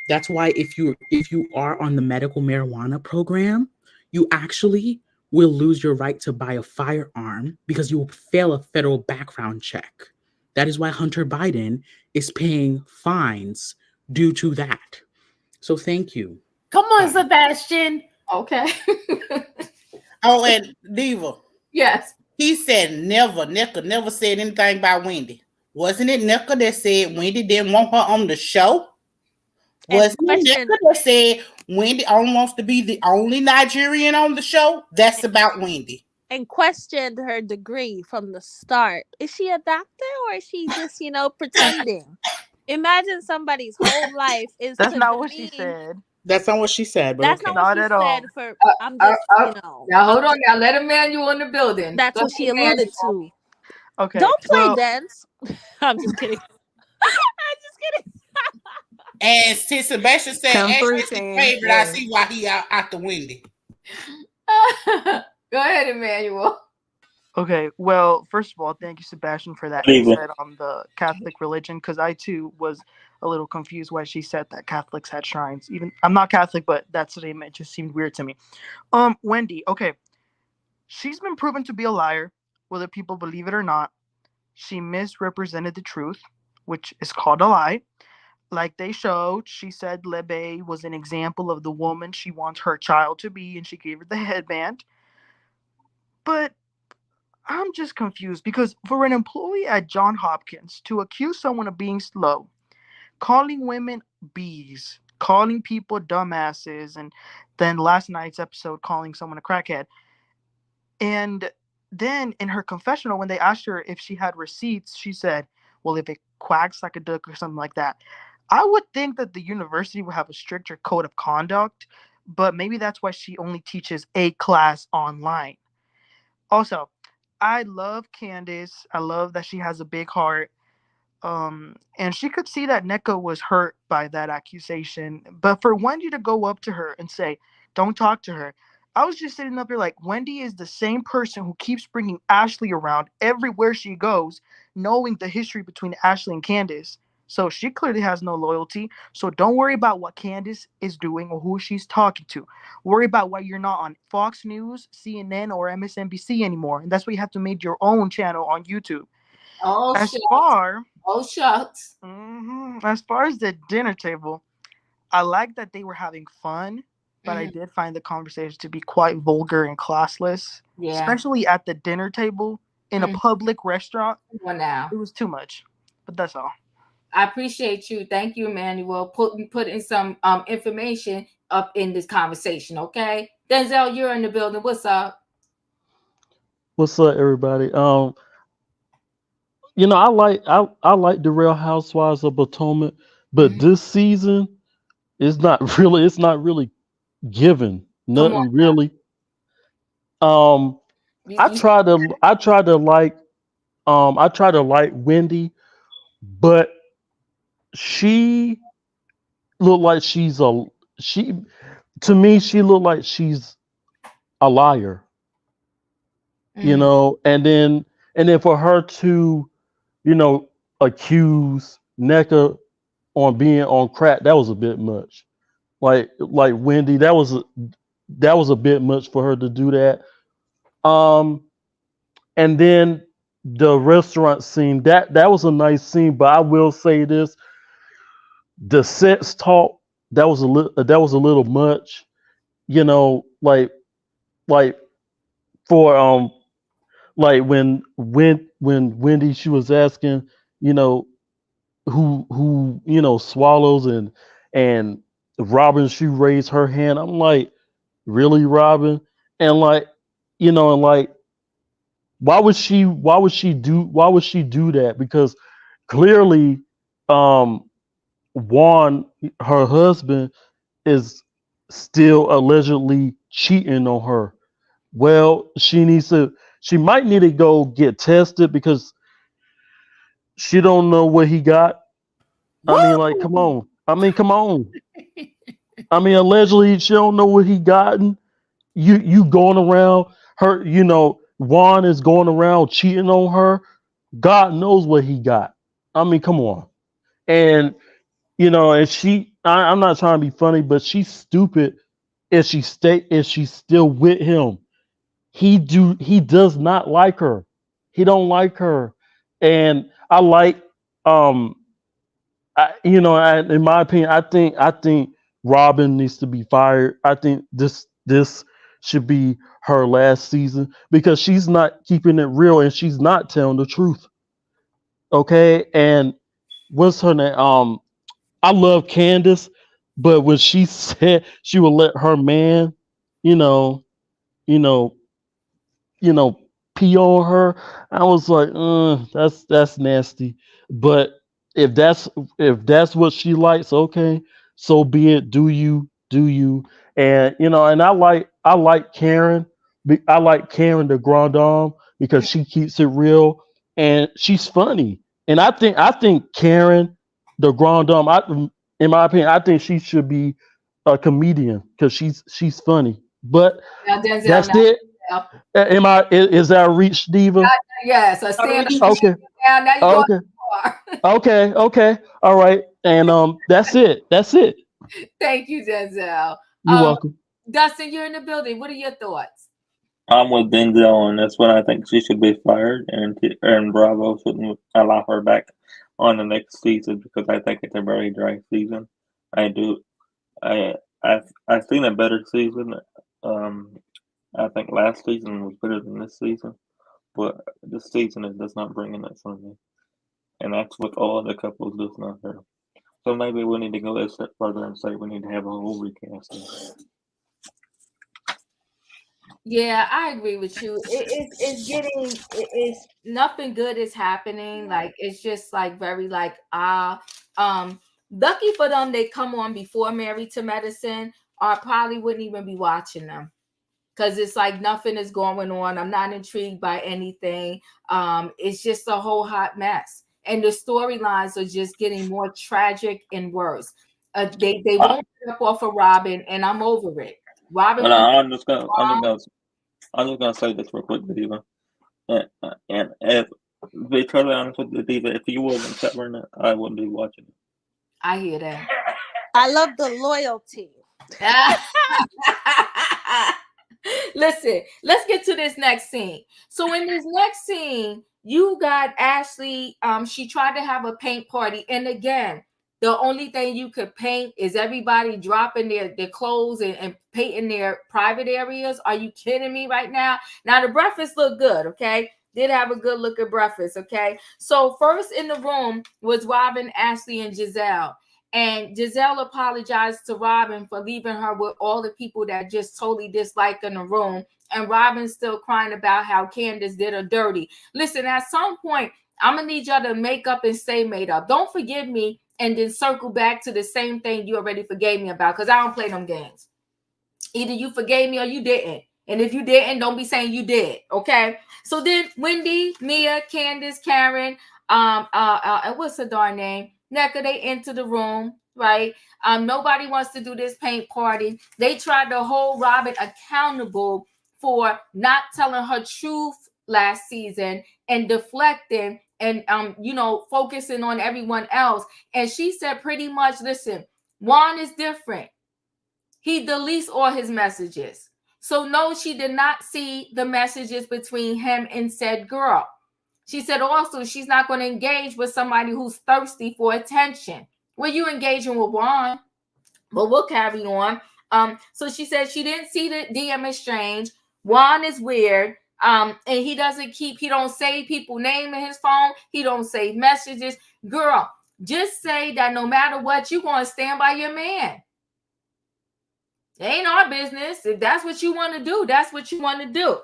That's why if you are on the medical marijuana program, you actually will lose your right to buy a firearm because you will fail a federal background check. That is why Hunter Biden is paying fines due to that. So thank you. Come on, Sebastian. Okay. Oh, and Diva. Yes. He said Neca never said anything about Wendy. Wasn't it Neca that said Wendy didn't want her on the show? Wasn't it Neca that said Wendy only wants to be the only Nigerian on the show? That's about Wendy. And questioned her degree from the start. Is she a doctor or is she just, pretending? Imagine somebody's whole life is That's to not what demean- she said. That's not what she said. But That's okay. not what Not she at all. said. I'm just, Now hold on. Now let Emmanuel in the building. That's Go what she ahead, alluded Emmanuel. to. Okay. Don't play dance. I'm just kidding. I'm just kidding. And since Sebastian said Come Ash through, is his Sam. favorite, Yeah. I see why he out the Wendy. Go ahead, Emmanuel. Okay, well, first of all, thank you, Sebastian, for that Lebe. insight on the Catholic religion, because I too was a little confused why she said that Catholics had shrines. Even I'm not Catholic, but that statement just seemed weird to me. Wendy, okay, she's been proven to be a liar, whether people believe it or not. She misrepresented the truth, which is called a lie. Like they showed, she said Lebe was an example of the woman she wants her child to be, and she gave her the headband. But I'm just confused because for an employee at Johns Hopkins to accuse someone of being slow, calling women bees, calling people dumbasses, and then last night's episode calling someone a crackhead, and then in her confessional when they asked her if she had receipts, she said, well, if it quacks like a duck or something like that. I would think that the university would have a stricter code of conduct, but maybe that's why she only teaches a class online. Also, I love Candace. I love that she has a big heart. And she could see that Neca was hurt by that accusation. But for Wendy to go up to her and say, don't talk to her, I was just sitting up here like, Wendy is the same person who keeps bringing Ashley around everywhere she goes, knowing the history between Ashley and Candace. So she clearly has no loyalty. So don't worry about what Candace is doing or who she's talking to. Worry about why you're not on Fox News, CNN, or MSNBC anymore. And that's why you have to make your own channel on YouTube. Oh, As shucks. far as the dinner table, I like that they were having fun, but I did find the conversation to be quite vulgar and classless, especially at the dinner table in a public restaurant. Well, now it was too much, but that's all. I appreciate you. Thank you, Emmanuel. Putting some information up in this conversation. Okay, Denzel, you're in the building. What's up? What's up, everybody? I like the Real Housewives of Potomac, but this season it's not really given nothing really. I try to like Wendy, but she looked like she looked like she's a liar. And then for her to accuse Neca on being on crack, that was a bit much. Like Wendy, that was a bit much for her to do that. And then the restaurant scene, that was a nice scene, but I will say this: the sex talk, that was a little much. You know, like for like when Wendy, she was asking, you know, who swallows, and Robin, she raised her hand. I'm like, really, Robin? And like, and like, why would she do that? Because clearly, um Juan, her husband, is still allegedly cheating on her. Well, she might need to go get tested because she don't know what he got. I mean, like, come Woo! on. I mean, come on. I mean, allegedly she don't know what he gotten. You going around her, Juan is going around cheating on her. God knows what he got. I mean, come on. And and I'm not trying to be funny, but she's stupid if she's still with him. He does not like her. He don't like her. And I like um in my opinion, I think Robin needs to be fired. I think this should be her last season because she's not keeping it real and she's not telling the truth. Okay? And what's her name? I love Candace, but when she said she would let her man, you know, you know, you know, pee on her, I was like, that's nasty. But if that's if that's what she likes, okay, so be it. Do you? And and I like Karen. I like Karen the Grand Dame because she keeps it real and she's funny. And I think Karen the Grand Dame, in my opinion, I think she should be a comedian because she's funny. But Now, Denzel, that's now, it. Denzel. Is that a reach, Diva? Yes, a stand up. Okay. Now you're going Okay. too far. Okay. All right. And that's it. That's it. Thank you, Denzel. You're welcome. Dustin, you're in the building. What are your thoughts? I'm with Denzel, and that's when I think she should be fired, and Bravo shouldn't allow her back on the next season because I think it's a very dry season. I do. I've seen a better season. Um, I think last season was better than this season, but this season it does not bring in that for me, and that's with all the couples that's not her. So maybe we need to go a step further and say we need to have a whole recasting. Yeah, I agree with you. It's nothing good is happening. Like it's just like very like lucky for them they come on before Married to Medicine, or I probably wouldn't even be watching them because it's like nothing is going on. I'm not intrigued by anything. It's just a whole hot mess, and the storylines are just getting more tragic and worse. They won't get up off of Robin, and I'm over it. Robin But wants I'm just gonna say this real quick, Diva. And if to be totally honest with you, Diva, if you wasn't covering it, I wouldn't be watching it. I hear that. I love the loyalty. Listen, let's get to this next scene. So in this next scene, you got Ashley. She tried to have a paint party, and again, the only thing you could paint is everybody dropping their clothes and painting their private areas. Are you kidding me right now? Now the breakfast looked good, okay? Did have a good look at breakfast, okay? So first in the room was Robin, Ashley, and Giselle. And Giselle apologized to Robin for leaving her with all the people that just totally dislike in the room. And Robin's still crying about how Candace did her dirty. Listen, at some point, I'm going to need y'all to make up and stay made up. Don't forgive me and then circle back to the same thing you already forgave me about because I don't play them games. Either you forgave me or you didn't. And if you didn't, don't be saying you did. Okay. So then Wendy, Mia, Candace, Karen, and what's her darn name? Neca, they enter the room, right? Nobody wants to do this paint party. They tried to hold Robin accountable for not telling her truth last season and deflecting and focusing on everyone else. And she said pretty much, listen, Juan is different. He deletes all his messages. So no, she did not see the messages between him and said girl. She said also she's not going to engage with somebody who's thirsty for attention. Well, you engaging with Juan, but we'll carry on. So she said she didn't see the DM exchange. Juan is weird. And he don't save people name in his phone. He don't save messages. Girl, just say that no matter what, you're going to stand by your man. It ain't our business. If that's what you want to do, that's what you want to do.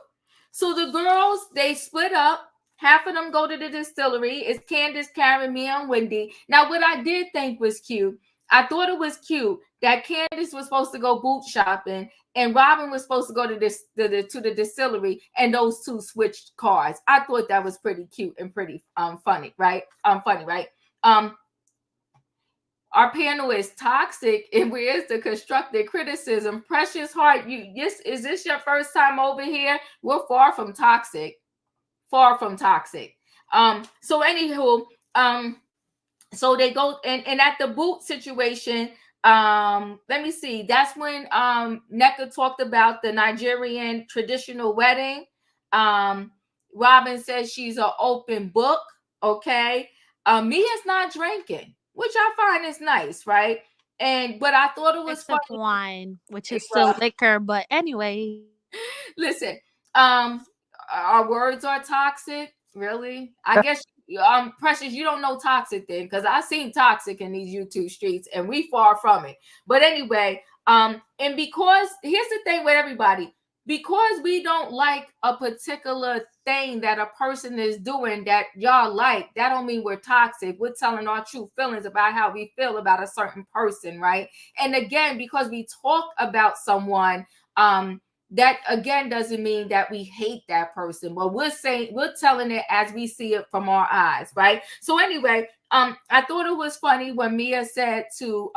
So the girls, they split up. Half of them go to the distillery. It's Candace, Karen, me, and Wendy. Now, what I did think was cute, I thought it was cute that Candace was supposed to go boot shopping and Robyn was supposed to go to the distillery, and those two switched cars. I thought that was pretty cute and pretty funny, right? Our panel is toxic, and where's the constructive criticism? Precious Heart, is this your first time over here? We're far from toxic. Far from toxic. So anywho, so they go and at the boot situation, let me see. That's when Neca talked about the Nigerian traditional wedding. Robyn says she's an open book. Okay. Mia's not drinking, which I find is nice, right? But I thought it was except funny. wine, which is still liquor. But anyway, listen, our words are toxic. Really? I guess Precious, you don't know toxic then, because I seen toxic in these YouTube streets, and we far from it. But anyway, and because here's the thing with everybody, because we don't like a particular thing that a person is doing that y'all like, that don't mean we're toxic. We're telling our true feelings about how we feel about a certain person, right? And again, because we talk about someone, that again doesn't mean that we hate that person, but we're telling it as we see it from our eyes, right? So anyway, I thought it was funny when Mia said to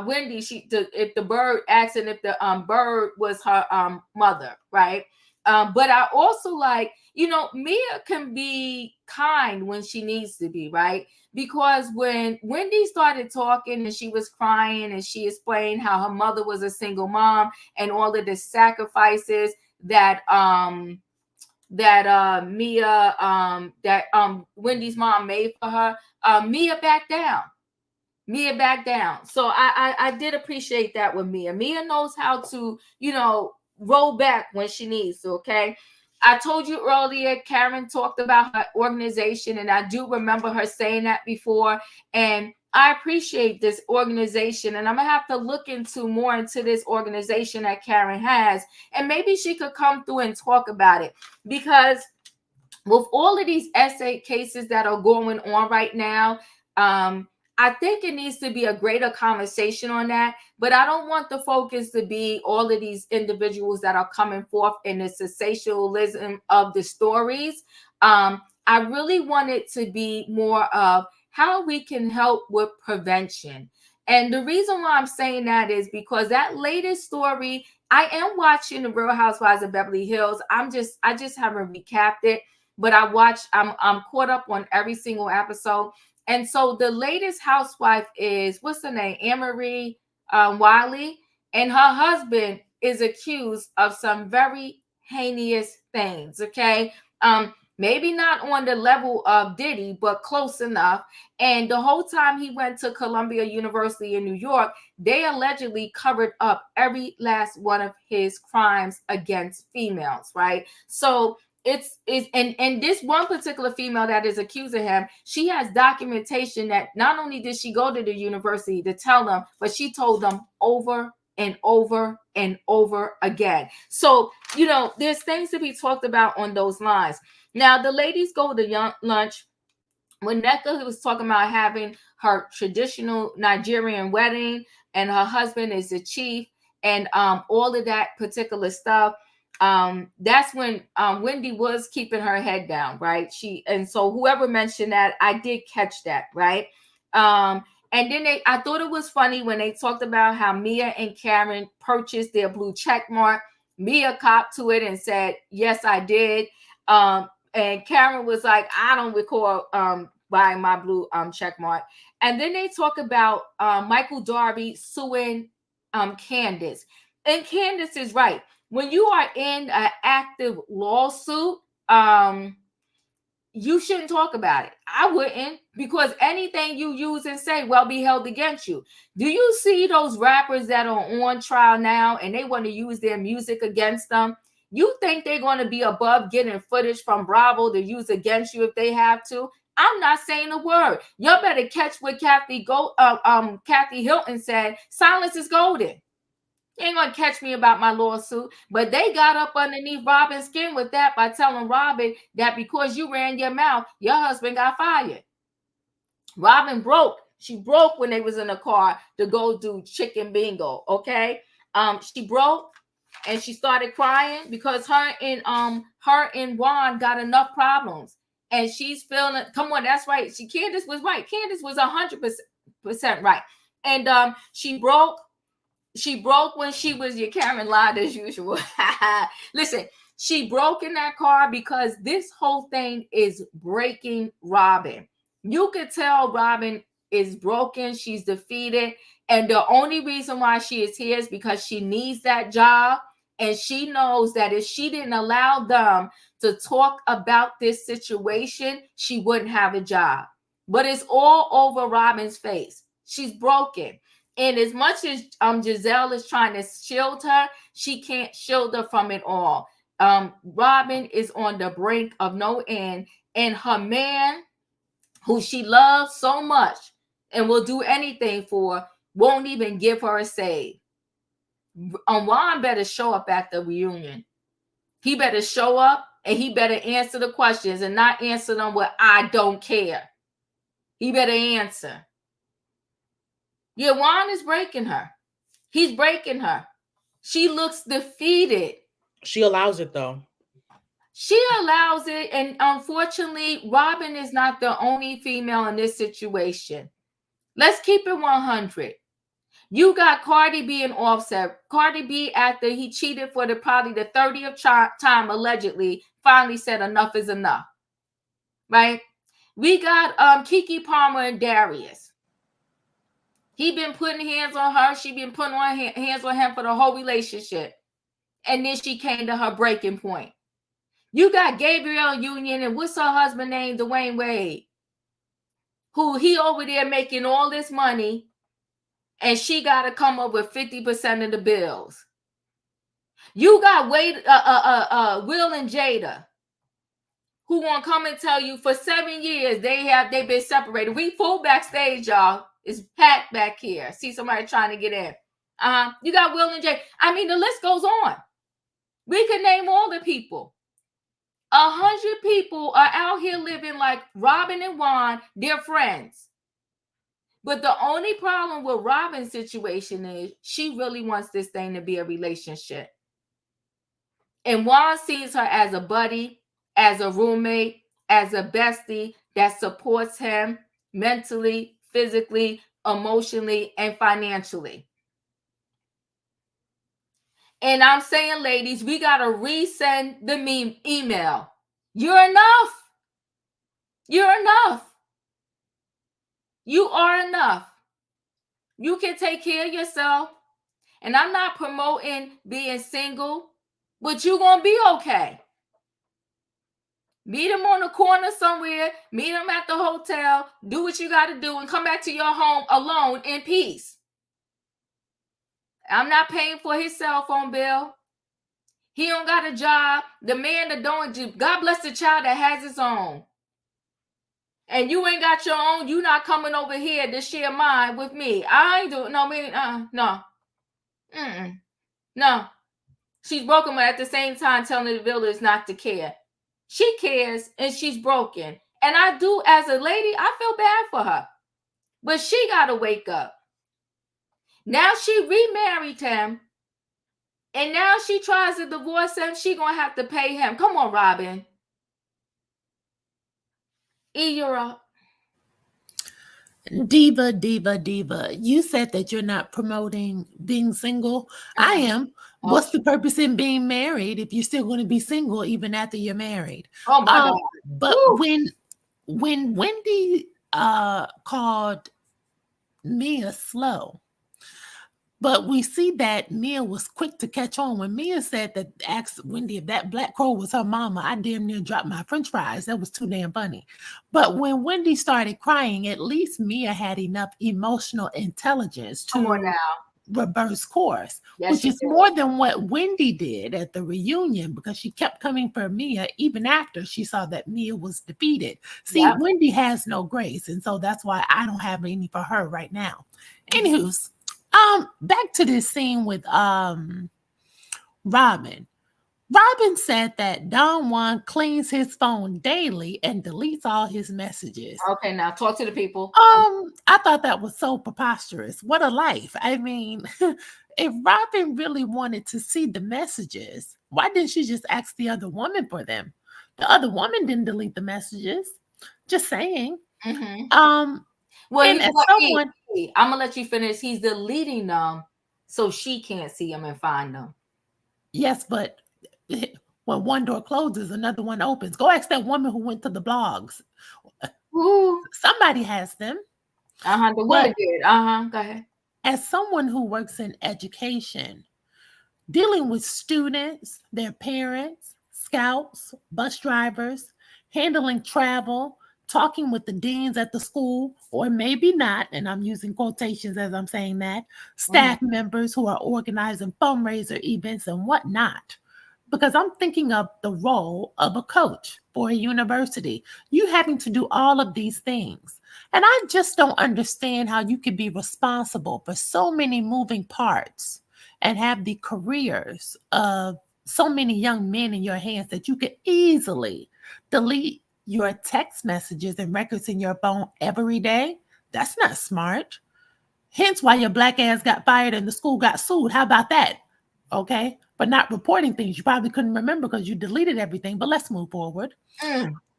Wendy, if the bird asked if the bird was her mother, right? But I also like, Mia can be kind when she needs to be, right? Because when Wendy started talking and she was crying and she explained how her mother was a single mom and all of the sacrifices that Wendy's mom made for her, Mia backed down. So I did appreciate that with Mia. Mia knows how to, roll back when she needs to, okay? I told you earlier, Karen talked about her organization, and I do remember her saying that before. And I appreciate this organization, and I'm gonna have to look more into this organization that Karen has, and maybe she could come through and talk about it, because with all of these S8 cases that are going on right now, I think it needs to be a greater conversation on that, but I don't want the focus to be all of these individuals that are coming forth in the sensationalism of the stories. I really want it to be more of how we can help with prevention. And the reason why I'm saying that is because that latest story, I am watching The Real Housewives of Beverly Hills. I just haven't recapped it, but I'm caught up on every single episode. And so the latest housewife is, what's her name? Anne-Marie Wiley. And her husband is accused of some very heinous things, okay? Maybe not on the level of Diddy, but close enough. And the whole time he went to Columbia University in New York, they allegedly covered up every last one of his crimes against females, right? So and this one particular female that is accusing him, she has documentation that not only did she go to the university to tell them, but she told them over and over and over again. So, there's things to be talked about on those lines. Now, the ladies go to lunch. When Neca was talking about having her traditional Nigerian wedding and her husband is the chief and all of that particular stuff, that's when Wendy was keeping her head down, right? So whoever mentioned that, I did catch that, right? And then I thought it was funny when they talked about how Mia and Karen purchased their blue check mark. Mia copped to it and said, yes, I did. And Karen was like, I don't recall buying my blue check mark. And then they talk about Michael Darby suing Candace. And Candace is right. When you are in an active lawsuit, you shouldn't talk about it. I wouldn't, because anything you use and say will be held against you. Do you see those rappers that are on trial now and they want to use their music against them? You think they're going to be above getting footage from Bravo to use against you if they have to? I'm not saying a word. Y'all better catch what Kathy Hilton said. Silence is golden. You ain't gonna catch me about my lawsuit. But they got up underneath Robyn's skin with that by telling Robyn that because you ran your mouth, your husband got fired. Robyn broke. She broke when they was in the car to go do chicken bingo. Okay. She broke and she started crying because her and Juan got enough problems. And she's feeling, come on, that's right. Candace was right. Candace was 100% right. And she broke. She broke when she was your Karen lied as usual. Listen, she broke in that car because this whole thing is breaking Robyn. You could tell Robyn is broken. She's defeated. And the only reason why she is here is because she needs that job. And she knows that if she didn't allow them to talk about this situation, she wouldn't have a job. But it's all over Robyn's face. She's broken. And as much as Giselle is trying to shield her, she can't shield her from it all. Robyn is on the brink of no end. And her man, who she loves so much and will do anything for, won't even give her a save. Juan better show up at the reunion. He better show up and he better answer the questions and not answer them with "I don't care." He better answer. Yeah, Juan is breaking her. He's breaking her. She looks defeated. She allows it though. She allows it, and unfortunately, Robyn is not the only female in this situation. Let's keep it 100. You got Cardi B and Offset. Cardi B, after he cheated for probably the 30th time, allegedly, finally said enough is enough. Right? We got Keke Palmer and Darius. He been putting hands on her. She been putting hands on him for the whole relationship. And then she came to her breaking point. You got Gabrielle Union and what's her husband name? Dwayne Wade. Who he over there making all this money. And she got to come up with 50% of the bills. You got Will and Jada. Who gonna come and tell you for 7 years they've been separated. We full backstage, y'all. It's packed back here. See somebody trying to get in. You got Will and Jay. I mean, the list goes on. We could name all the people. 100 people are out here living like Robyn and Juan. They're friends. But the only problem with Robyn's situation is she really wants this thing to be a relationship. And Juan sees her as a buddy, as a roommate, as a bestie that supports him mentally, physically, emotionally, and financially. And I'm saying, ladies, we got to resend the email. You're enough. You're enough. You are enough. You can take care of yourself. And I'm not promoting being single, but you're going to be okay. Meet them on the corner somewhere. Meet them at the hotel. Do what you got to do and come back to your home alone in peace. I'm not paying for his cell phone bill. He don't got a job. The man that don't, God bless the child that has his own. And you ain't got your own. You not coming over here to share mine with me. I ain't doing no. No. She's broken, but at the same time telling the village not to care. She cares and she's broken. And I do, as a lady, I feel bad for her. But she got to wake up. Now she remarried him. And now she tries to divorce him. She going to have to pay him. Come on, Robyn. You're up. Diva. You said that you're not promoting being single. I am. What's the purpose in being married if you're still going to be single even after you're married? Oh my God. But when Wendy called Mia slow, But we see that Mia was quick to catch on. When Mia said that, asked Wendy if that black crow was her mama, I damn near dropped my french fries. That was too damn funny. But when Wendy started crying, at least Mia had enough emotional intelligence Come on to now. reverse course, Yes, which she is did. more than what Wendy did at the reunion, because she kept coming for Mia even after she saw that Mia was defeated. See, Yep. Wendy has no grace, and so that's why I don't have any for her right now. Mhm. Anywho's, back to this scene with Robyn. Robyn said that Don Juan cleans his phone daily and deletes all his messages. Okay, now talk to the people. I thought that was so preposterous. What a life. I mean, if Robyn really wanted to see the messages, why didn't she just ask the other woman for them? The other woman didn't delete the messages. Just saying. Mm-hmm. Well, And you know as what, someone, I'm gonna let you finish. He's deleting them so she can't see them and find them. yes, but when one door closes, another one opens. Go ask that woman who went to the blogs. Ooh. Somebody has them. The But woman did. Go ahead. as someone who works in education, dealing with students, their parents, scouts, bus drivers, handling travel, talking with the deans at the school, or maybe not, and I'm using quotations as I'm saying that, staff members who are organizing fundraiser events and whatnot. Because I'm thinking of the role of a coach for a university. You having to do all of these things. And I just don't understand how you could be responsible for so many moving parts and have the careers of so many young men in your hands that you could easily delete your text messages and records in your phone every day. That's not smart. Hence why your black ass got fired and the school got sued. How about that? Okay. But not reporting things you probably couldn't remember because you deleted everything. But let's move forward.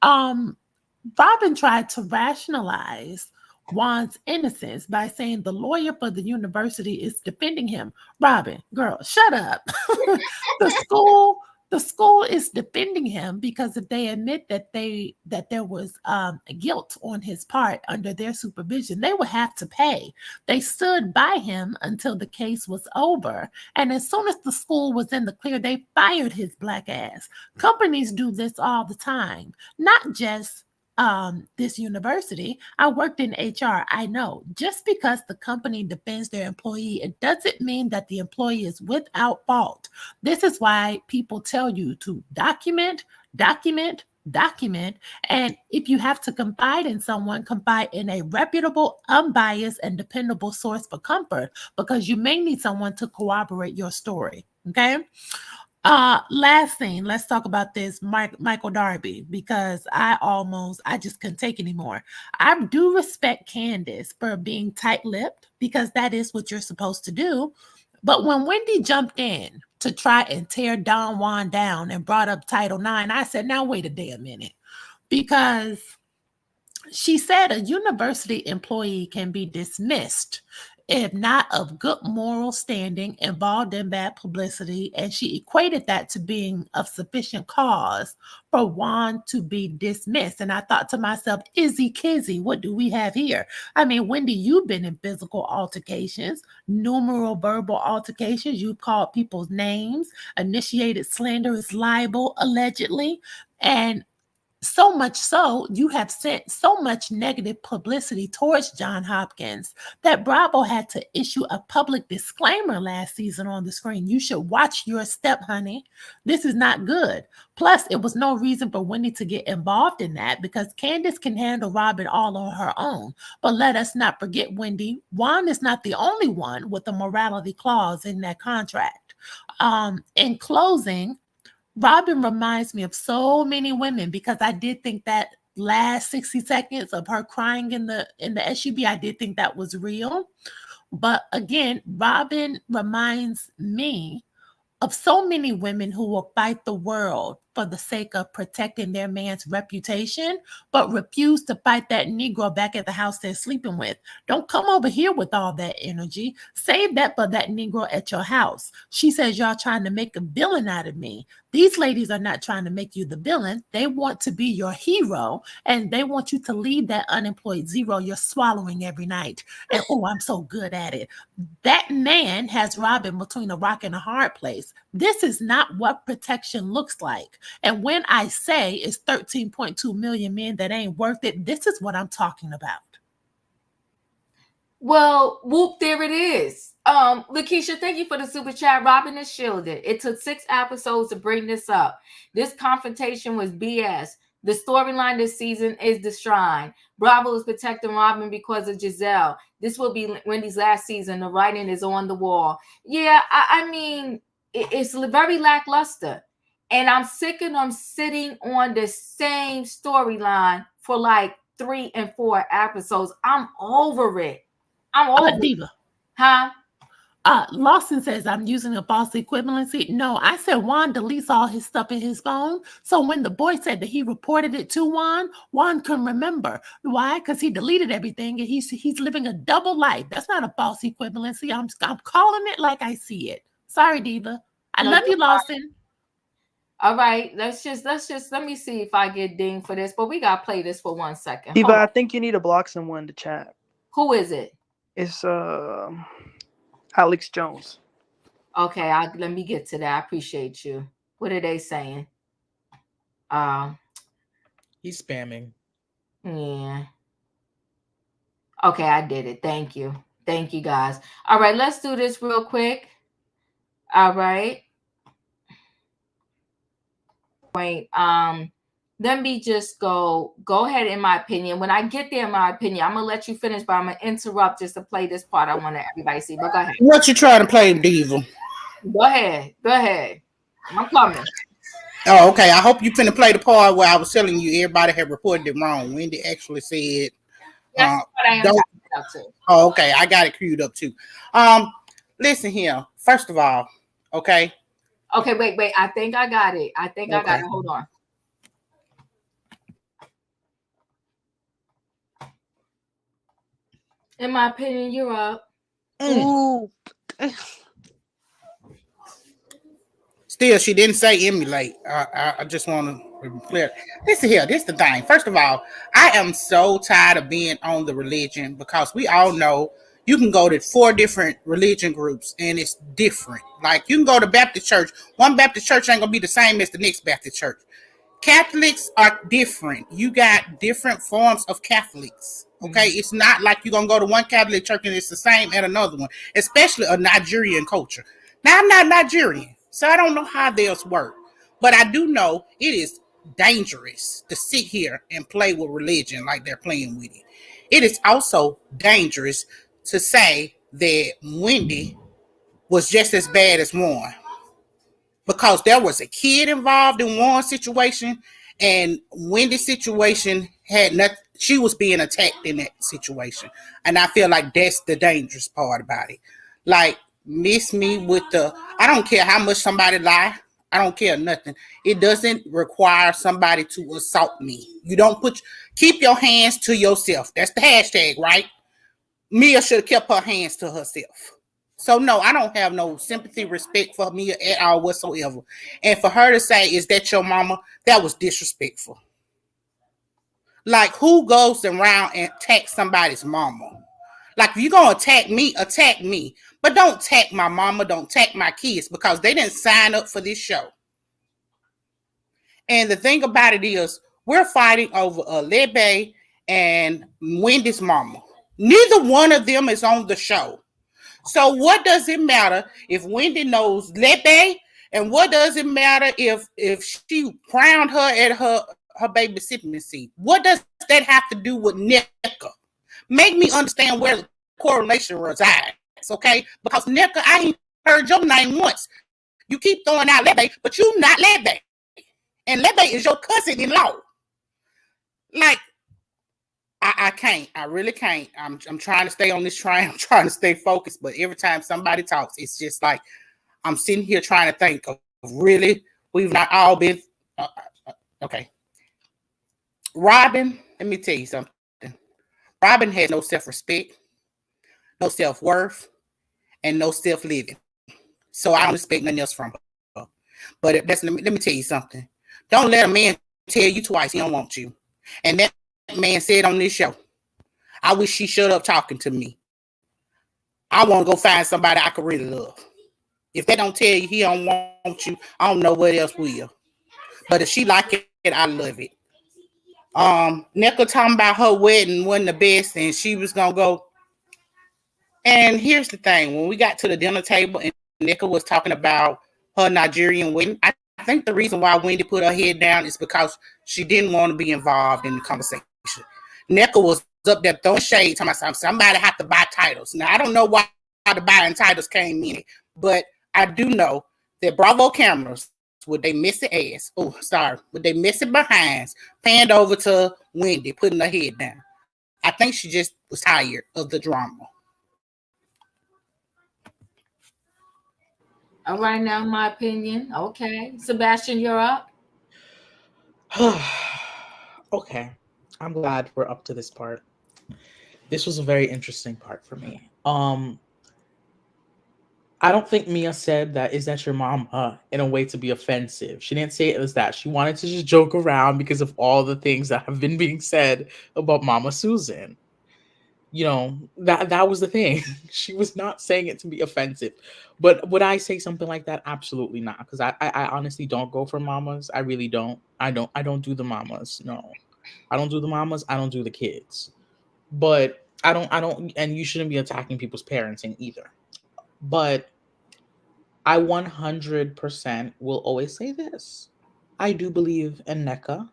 Robyn tried to rationalize Juan's innocence by saying the lawyer for the university is defending him. Robyn, girl, shut up. the school is defending him because if they admit that there was guilt on his part under their supervision, they would have to pay. They stood by him until the case was over, and as soon as the school was in the clear, they fired his black ass. Companies do this all the time, not just this university. I worked in HR. I know just because the company defends their employee, it doesn't mean that the employee is without fault. This is why people tell you to document. And if you have to confide in someone, confide in a reputable, unbiased, and dependable source for comfort, because you may need someone to corroborate your story. Okay. Last thing, let's talk about this Michael Darby, because I just couldn't take anymore. I do respect Candace for being tight-lipped because that is what you're supposed to do. But when Wendy jumped in to try and tear Don Juan down and brought up Title IX, I said, now wait a damn minute, because she said a university employee can be dismissed if not of good moral standing, involved in bad publicity, and she equated that to being of sufficient cause for Juan to be dismissed. And I thought to myself, Izzy Kizzy, what do we have here? I mean, Wendy, you've been in physical altercations, numerous verbal altercations. You've called people's names, initiated slanderous libel, allegedly, and so much so, you have sent so much negative publicity towards John Hopkins that Bravo had to issue a public disclaimer last season on the screen. You should watch your step, honey. This is not good. Plus, it was no reason for Wendy to get involved in that because Candace can handle Robyn all on her own. But let us not forget, Wendy, Juan is not the only one with a morality clause in that contract. In closing, Robyn reminds me of so many women because I did think that last 60 seconds of her crying in the SUV, I did think that was real. But again, Robyn reminds me of so many women who will fight the world for the sake of protecting their man's reputation, but refuse to fight that Negro back at the house they're sleeping with. Don't come over here with all that energy. Save that for that Negro at your house. She says y'all trying to make a villain out of me. These ladies are not trying to make you the villain. They want to be your hero, and they want you to leave that unemployed zero you're swallowing every night. And oh, I'm so good at it. That man has Robyn between a rock and a hard place. This is not what protection looks like. And when I say it's 13.2 million men that ain't worth it, this is what I'm talking about. Well, whoop, there it is. Lakeisha, thank you for the super chat. Robyn is shielded. It took 6 episodes to bring this up. This confrontation was BS. The storyline this season is the shrine. Bravo is protecting Robyn because of Giselle. This will be Wendy's last season. The writing is on the wall. Yeah, I mean, it's very lackluster. And I'm sick of them sitting on the same storyline for like 3 and 4 episodes. I'm over it. I'm over Diva. Huh? Lawson says I'm using a false equivalency. No, I said Juan deletes all his stuff in his phone. So when the boy said that he reported it to Juan couldn't remember. Why? Because he deleted everything and he's living a double life. That's not a false equivalency. I'm calling it like I see it. Sorry, Diva. I love you, Lawson. All right, let's just let me see if I get dinged for this, but we gotta play this for 1 second. Diva, I think you need to block someone in the chat. Who is it? It's Alex Jones. Okay, let me get to that. I appreciate you. What are they saying? He's spamming. Yeah. Okay, I did it. Thank you. Thank you, guys. All right, let's do this real quick. All right. Wait, let me just go ahead. In my opinion, when I get there, in my opinion, I'm gonna let you finish, but I'm gonna interrupt just to play this part. I want everybody to see, but go ahead. What you trying to play, Diva? Go ahead. I'm coming. Oh, okay. I hope you finna play the part where I was telling you everybody had reported it wrong. Wendy actually said, That's what I am talking about too. Oh, okay. I got it queued up too. Listen here. First of all, okay. Okay, wait. I think I got it. I got it. Hold on. In my opinion, you're up. Ooh. Still, she didn't say emulate. I just want to be clear. Listen here. This is the thing. First of all, I am so tired of being on the religion because we all know you can go to 4 different religion groups and it's different. Like you can go to Baptist church. One Baptist church ain't going to be the same as the next Baptist church. Catholics are different. You got different forms of Catholics. Okay, it's not like you're gonna go to one Catholic church and it's the same at another one, especially a Nigerian culture. Now, I'm not Nigerian, so I don't know how theirs work, but I do know it is dangerous to sit here and play with religion like they're playing with it. It is also dangerous to say that Wendy was just as bad as Juan, because there was a kid involved in Juan's situation, and Wendy's situation had nothing. She was being attacked in that situation, and I feel like that's the dangerous part about it. Like, miss me with the, I don't care how much somebody lie. I don't care nothing. It doesn't require somebody to assault me. You don't keep your hands to yourself. That's the hashtag, right? Mia should have kept her hands to herself. So no, I don't have no sympathy, respect for Mia at all whatsoever. And for her to say, is that your mama? That was disrespectful. Like, who goes around and attacks somebody's mama? Like, if you're going to attack me. But don't attack my mama, don't attack my kids, because they didn't sign up for this show. And the thing about it is, we're fighting over Lebe and Wendy's mama. Neither one of them is on the show. So what does it matter if Wendy knows Lebe? And what does it matter if she crowned her at her babysitting seat? What does that have to do with Neca? Make me understand where the correlation resides, okay? Because Neca, I ain't heard your name once. You keep throwing out Lebe, but you not Lebe. And Lebe is your cousin-in-law. Like, I can't. I really can't. I'm trying to stay on this train. I'm trying to stay focused. But every time somebody talks, it's just like I'm sitting here trying to think of really, we've not all been Okay. Robyn, let me tell you something. Robyn has no self-respect, no self-worth, and no self-living. So I don't expect nothing else from her. But let me tell you something. Don't let a man tell you twice he don't want you. And that man said on this show, I wish she shut up talking to me. I want to go find somebody I could really love. If they don't tell you he don't want you, I don't know what else will. But if she like it, I love it. Neca talking about her wedding wasn't the best, and she was gonna go. And here's the thing: when we got to the dinner table, and Neca was talking about her Nigerian wedding, I think the reason why Wendy put her head down is because she didn't want to be involved in the conversation. Neca was up there throwing shade, talking about somebody have to buy titles. Now I don't know why the buying titles came in, but I do know that Bravo cameras, with they messy ass, with they messy behinds, panned over to Wendy, putting her head down. I think she just was tired of the drama. All right, now my opinion. Okay. Sebastian, you're up. Okay. I'm glad we're up to this part. This was a very interesting part for me. I don't think Mia said that is that your mom in a way to be offensive. She didn't say it as that. She wanted to just joke around because of all the things that have been being said about Mama Susan. You know, that was the thing. She was not saying it to be offensive. But would I say something like that? Absolutely not. Because I honestly don't go for mamas. I really don't. I don't do the mamas. No. I don't do the mamas. I don't do the kids. But I don't, and you shouldn't be attacking people's parenting either. But I 100% will always say this. I do believe in NECA.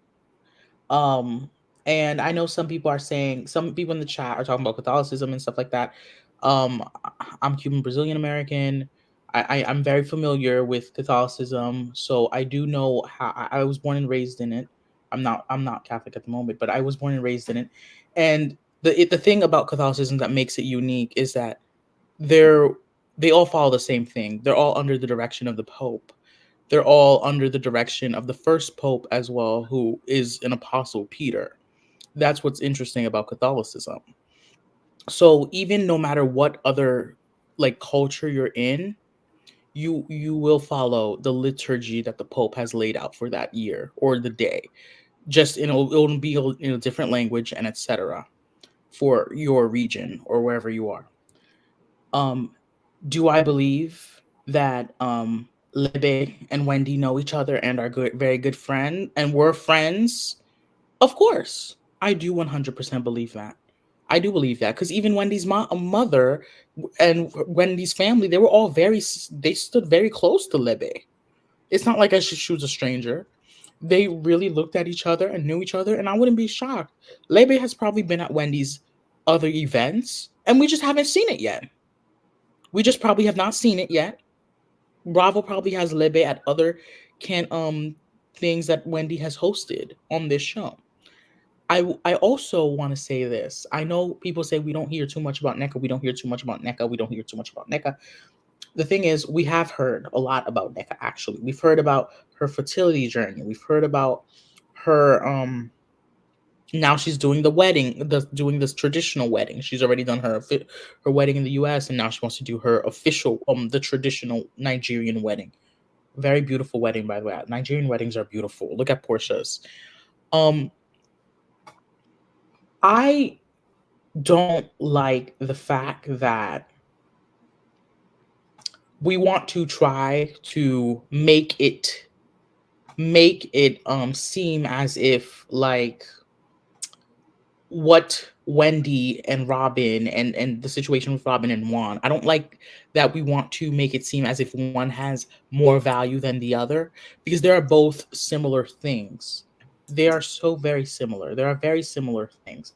Um, and I know some people in the chat are talking about Catholicism and stuff like that. I'm Cuban Brazilian American. I'm very familiar with Catholicism, so I do know how I was born and raised in it. I'm not Catholic at the moment, but I was born and raised in it. And the thing about Catholicism that makes it unique is that they all follow the same thing. They're all under the direction of the Pope. They're all under the direction of the first Pope as well, who is an apostle, Peter. That's what's interesting about Catholicism. So even no matter what other like culture you're in, you will follow the liturgy that the Pope has laid out for that year or the day. Just it'll be in a different language and etc. for your region or wherever you are. Do I believe that Lebe and Wendy know each other and are very good friend and were friends? Of course, I do 100% believe that. I do believe that because even Wendy's mother and Wendy's family, they were all they stood very close to Lebe. It's not like she was a stranger. They really looked at each other and knew each other, and I wouldn't be shocked. Lebe has probably been at Wendy's other events, and we just haven't seen it yet. We just probably have not seen it yet. Bravo probably has Lebe at other things that Wendy has hosted on this show. I also want to say this. I know people say we don't hear too much about NECA. We don't hear too much about NECA. We don't hear too much about NECA. The thing is, we have heard a lot about NECA, actually. We've heard about her fertility journey. We've heard about her now she's doing the wedding, doing this traditional wedding. She's already done her wedding in the US, and now she wants to do her official the traditional Nigerian wedding. Very beautiful wedding, by the way. Nigerian weddings are beautiful. Look at Portia's. I don't like the fact that we want to try to make it seem as if like what Wendy and Robyn and the situation with Robyn and Juan. I don't like that we want to make it seem as if one has more value than the other, because they are both similar things. They are so very similar. There are very similar things.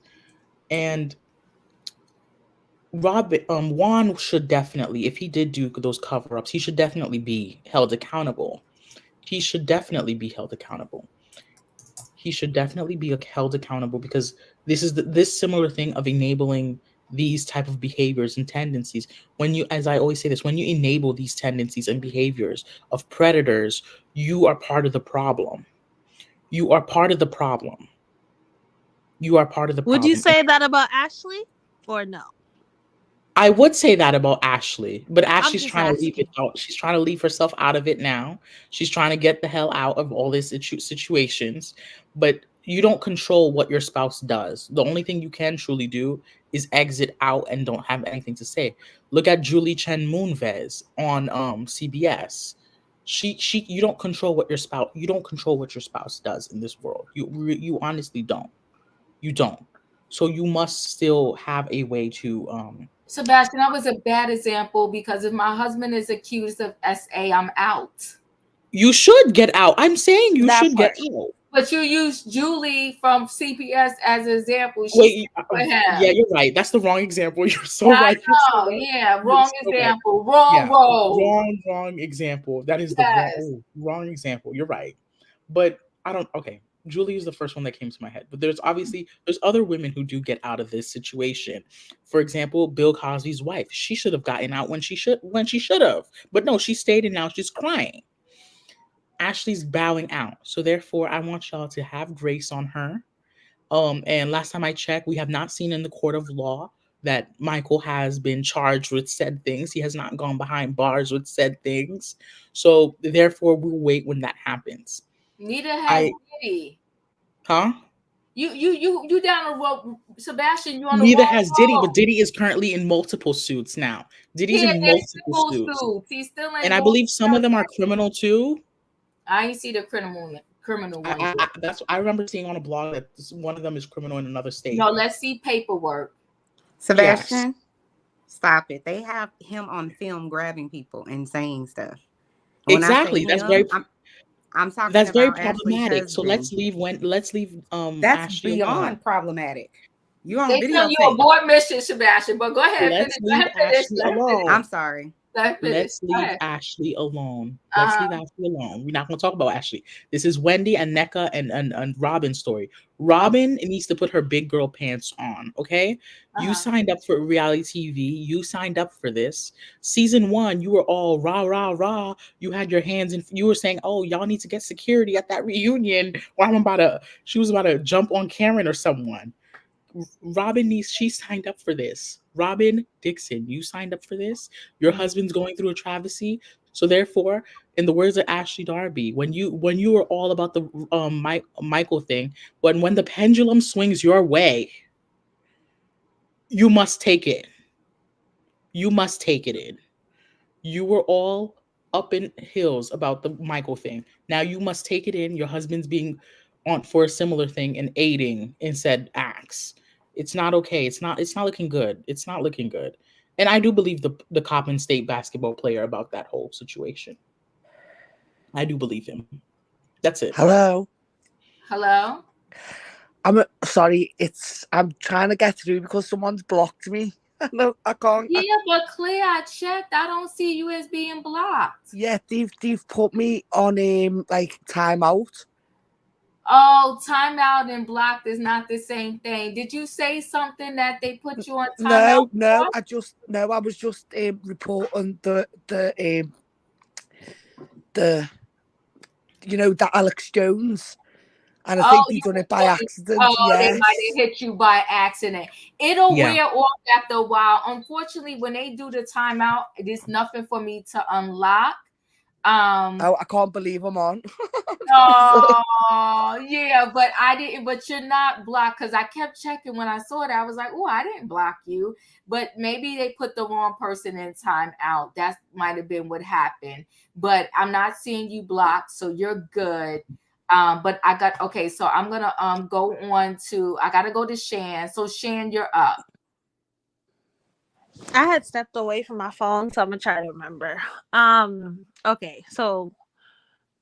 And Juan should definitely, if he did do those cover-ups, he should definitely be held accountable. He should definitely be held accountable. He should definitely be held accountable, because this is this similar thing of enabling these type of behaviors and tendencies. When you, as I always say this, when you enable these tendencies and behaviors of predators, you are part of the problem. You are part of the problem. You are part of the problem. Would you say that about Ashley or no? I would say that about Ashley, but Ashley's just trying to leave it asking. out. She's trying to leave herself out of it now. She's trying to get the hell out of all these situations. But you don't control what your spouse does. The only thing you can truly do is exit out and don't have anything to say. Look at Julie Chen Moonves on CBS. You don't control what your spouse does in this world. You honestly don't. You don't. So you must still have a way to Sebastian, that was a bad example because if my husband is accused of SA, I'm out. You should get out. I'm saying you That should get part. out. But you used Julie from CPS as an example. Wait, yeah, you're right. That's the wrong example. You're so I right. know. Yeah, wrong example. Wrong road. Wrong example. That is Yes. the wrong example. You're right. But I don't. Okay, Julie is the first one that came to my head. But there's other women who do get out of this situation. For example, Bill Cosby's wife. She should have gotten out when she should have. But no, she stayed and now she's crying. Ashley's bowing out. So therefore, I want y'all to have grace on her. And last time I checked, we have not seen in the court of law that Michael has been charged with said things. He has not gone behind bars with said things. So therefore, we'll wait when that happens. Neither has Diddy. Huh? You down the road, Sebastian. You on the Neither wrong has Diddy, but Diddy is currently in multiple suits now. Diddy's in multiple suits. He's still in. And I believe some of them are criminal too. I ain't see the criminal one. I remember seeing on a blog that one of them is criminal in another state. No, let's see paperwork. Sebastian, stop it. They have him on film grabbing people and saying stuff. When exactly. Him, that's very. I'm talking. That's about very problematic. So let's leave. That's Ashley beyond alone. Problematic. You on video? You abort mission, Sebastian. But go ahead. Let's leave Ashley alone. I'm sorry. Let's leave Ashley alone. Let's leave Ashley alone. We're not going to talk about Ashley. This is Wendy and Neca and Robyn's story. Robyn needs to put her big girl pants on, okay? You signed up for reality TV. You signed up for this. Season 1, you were all rah, rah, rah. You had your hands in. You were saying, oh, y'all need to get security at that reunion. Or she was about to jump on Karen or someone. Robyn she signed up for this. Robyn Dixon, you signed up for this. Your husband's going through a travesty. So therefore, in the words of Ashley Darby, when you were all about the Michael thing, when the pendulum swings your way, you must take it. You must take it in. You were all up in hills about the Michael thing. Now you must take it in. Your husband's being on for a similar thing and aiding in said acts. It's not okay. It's not looking good. It's not looking good. And I do believe the Coppin State basketball player about that whole situation. I do believe him. That's it. Hello. I'm sorry. I'm trying to get through because someone's blocked me. No, I can't. Yeah, but Claire, I checked. I don't see you as being blocked. Yeah, they've put me on timeout. Oh, timeout and blocked is not the same thing. Did you say something that they put you on timeout? No. I was just reporting the that Alex Jones, and I think he done it by accident. They might have hit you by accident. It'll wear off after a while. Unfortunately, when they do the timeout, there's nothing for me to unlock. I can't believe I'm on. Oh, yeah, but I didn't. But you're not blocked because I kept checking when I saw it. I was like, oh, I didn't block you. But maybe they put the wrong person in timeout. That might have been what happened. But I'm not seeing you blocked, so you're good. But I got so I'm gonna go on to. I gotta go to Shan. So Shan, you're up. I had stepped away from my phone, so I'm gonna try to remember. Okay, so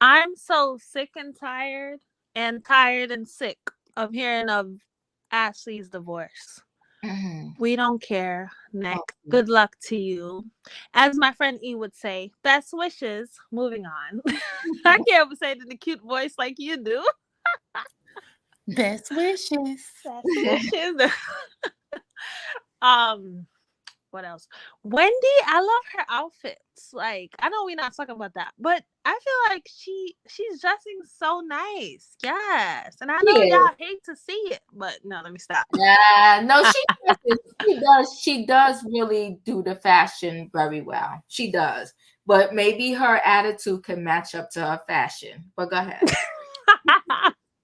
I'm so sick and tired and sick of hearing of Ashley's divorce. Mm-hmm. We don't care, Nick. Good luck to you. As my friend E would say, best wishes. Moving on. I can't say it in a cute voice like you do. Best wishes. Best wishes. What else? Wendy, I love her outfits. Like, I know we're not talking about that, but I feel like she's dressing so nice. Yes. And I know Yeah. y'all hate to see it, but no, let me stop. No, she does really do the fashion very well. She does. But maybe her attitude can match up to her fashion. But go ahead.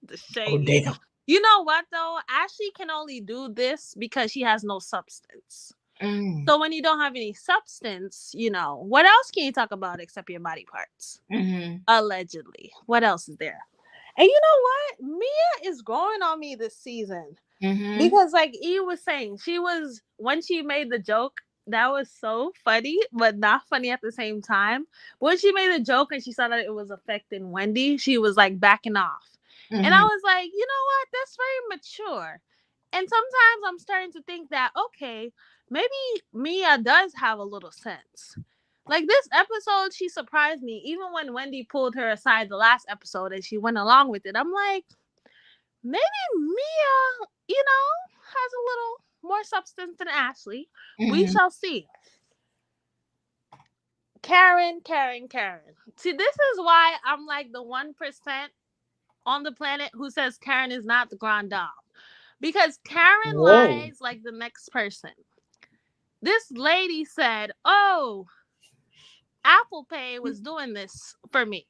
The Oh shade. damn. You know what though? Ashley can only do this because she has no substance. Mm. So when you don't have any substance, you know, what else can you talk about except your body parts? Mm-hmm. Allegedly. What else is there? And you know what? Mia is growing on me this season. Mm-hmm. Because like E was saying, when she made the joke, that was so funny, but not funny at the same time. But when she made the joke and she saw that it was affecting Wendy, she was like backing off. Mm-hmm. And I was like, you know what? That's very mature. And sometimes I'm starting to think that, okay, maybe Mia does have a little sense. Like this episode, she surprised me. Even when Wendy pulled her aside the last episode and she went along with it, I'm like, maybe Mia, you know, has a little more substance than Ashley. We Mm-hmm. shall see. Karen. See, this is why I'm like the 1% on the planet who says Karen is not the grand dame. Because Karen Whoa. lies like the next person. This lady said, oh, Apple Pay was doing this for me.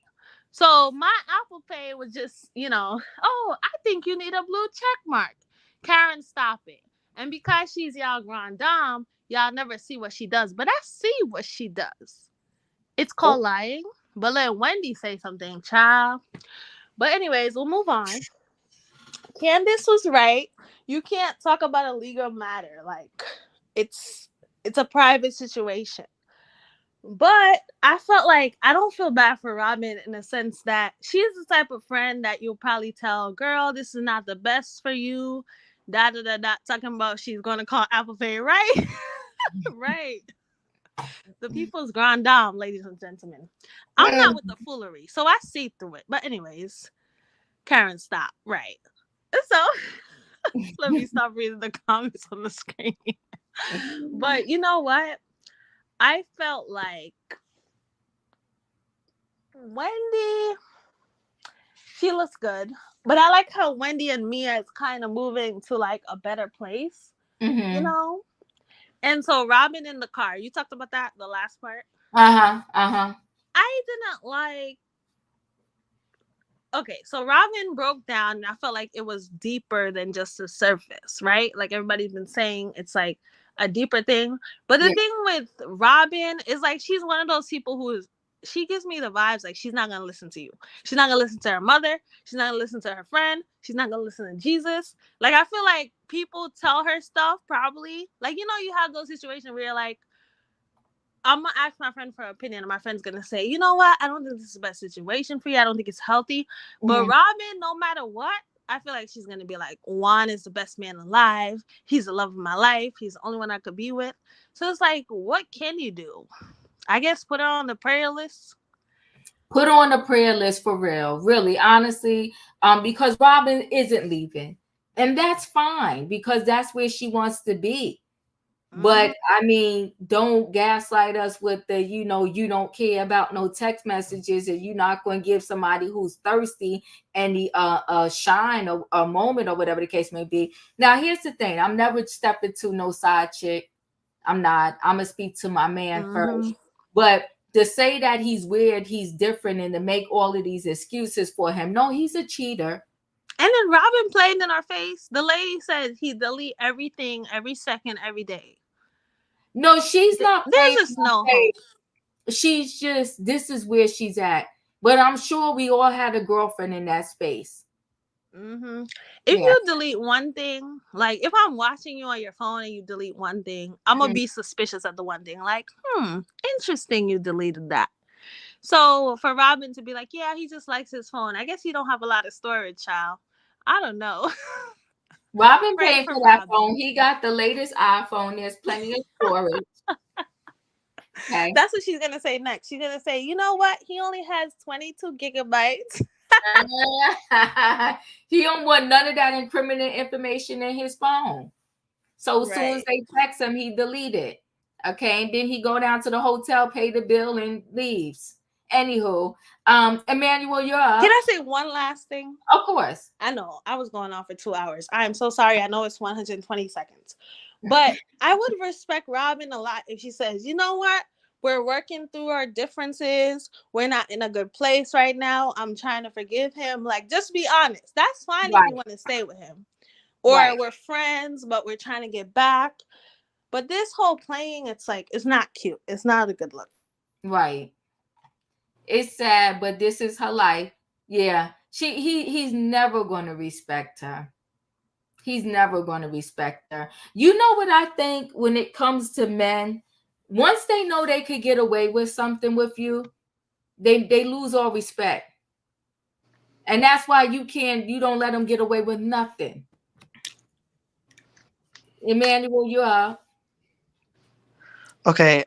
So my Apple Pay was just, you know, oh, I think you need a blue check mark. Karen, stop it. And because she's y'all grand dame, y'all never see what she does. But I see what she does. It's called lying. But let Wendy say something, child. But anyways, we'll move on. Candace was right. You can't talk about a legal matter. Like, it's a private situation. But I felt like I don't feel bad for Robyn in the sense that she's the type of friend that you'll probably tell, girl, this is not the best for you. Talking about she's gonna call Apple Pay, right? Right. The people's grand dame, ladies and gentlemen. I'm not with the foolery, so I see through it. But anyways, Karen, stop. Right. So let me stop reading the comments on the screen. But you know what? I felt like Wendy, she looks good. But I like how Wendy and Mia is kind of moving to like a better place, Mm-hmm. you know? And so Robyn in the car, you talked about that, the last part. Uh-huh. I didn't like. Okay, so Robyn broke down and I felt like it was deeper than just the surface, right? Like everybody's been saying it's like a deeper thing. But the thing with Robyn is like she's one of those people she gives me the vibes like she's not gonna listen to you. She's not gonna listen to her mother. She's not gonna listen to her friend. She's not gonna listen to Jesus. Like I feel like people tell her stuff probably. Like, you know, you have those situations where you're like, I'm gonna ask my friend for an opinion, and my friend's gonna say, you know what? I don't think this is the best situation for you. I don't think it's healthy. But Robyn, no matter what, I feel like she's gonna be like, Juan is the best man alive. He's the love of my life. He's the only one I could be with. So it's like, what can you do? I guess put her on the prayer list. Put her on the prayer list for real, really, honestly, because Robyn isn't leaving, and that's fine because that's where she wants to be. But I mean, don't gaslight us with the, you know, you don't care about no text messages and you're not going to give somebody who's thirsty any shine or a moment or whatever the case may be. Now, here's the thing. I'm never stepping to no side chick. I'm not. I'm going to speak to my man first. But to say that he's weird, he's different, and to make all of these excuses for him. No, he's a cheater. And then Robyn played in our face. The lady said he delete everything every second, every day. No, she's not. There's just no hope. She's just, this is where she's at. But I'm sure we all had a girlfriend in that space. If you delete one thing, like if I'm watching you on your phone and you delete one thing, I'm gonna be suspicious of the one thing. Like, interesting, you deleted that. So for Robyn to be like, yeah, he just likes his phone. I guess he don't have a lot of storage, child. I don't know. Robyn paid for that phone. He got the latest iPhone. There's plenty of storage. Okay. That's what she's gonna say next. She's gonna say, you know what? He only has 22 gigabytes. He don't want none of that incriminating information in his phone. So as soon as they text him, he delete it. Okay, and then he go down to the hotel, pay the bill, and leaves. Anywho, Emmanuel, you're up. Can I say one last thing? Of course. I know I was going on for 2 hours. I am so sorry. I know it's 120 seconds, but I would respect Robyn a lot if she says, you know what? We're working through our differences. We're not in a good place right now. I'm trying to forgive him. Like, just be honest. That's fine if you want to stay with him. Or we're friends, but we're trying to get back. But this whole playing, it's like, it's not cute. It's not a good look. Right. It's sad, but this is her life. Yeah. He's never going to respect her. He's never going to respect her. You know what I think when it comes to men? Once they know they could get away with something with you, they lose all respect. And that's why you don't let them get away with nothing. Emmanuel, you're up. Okay,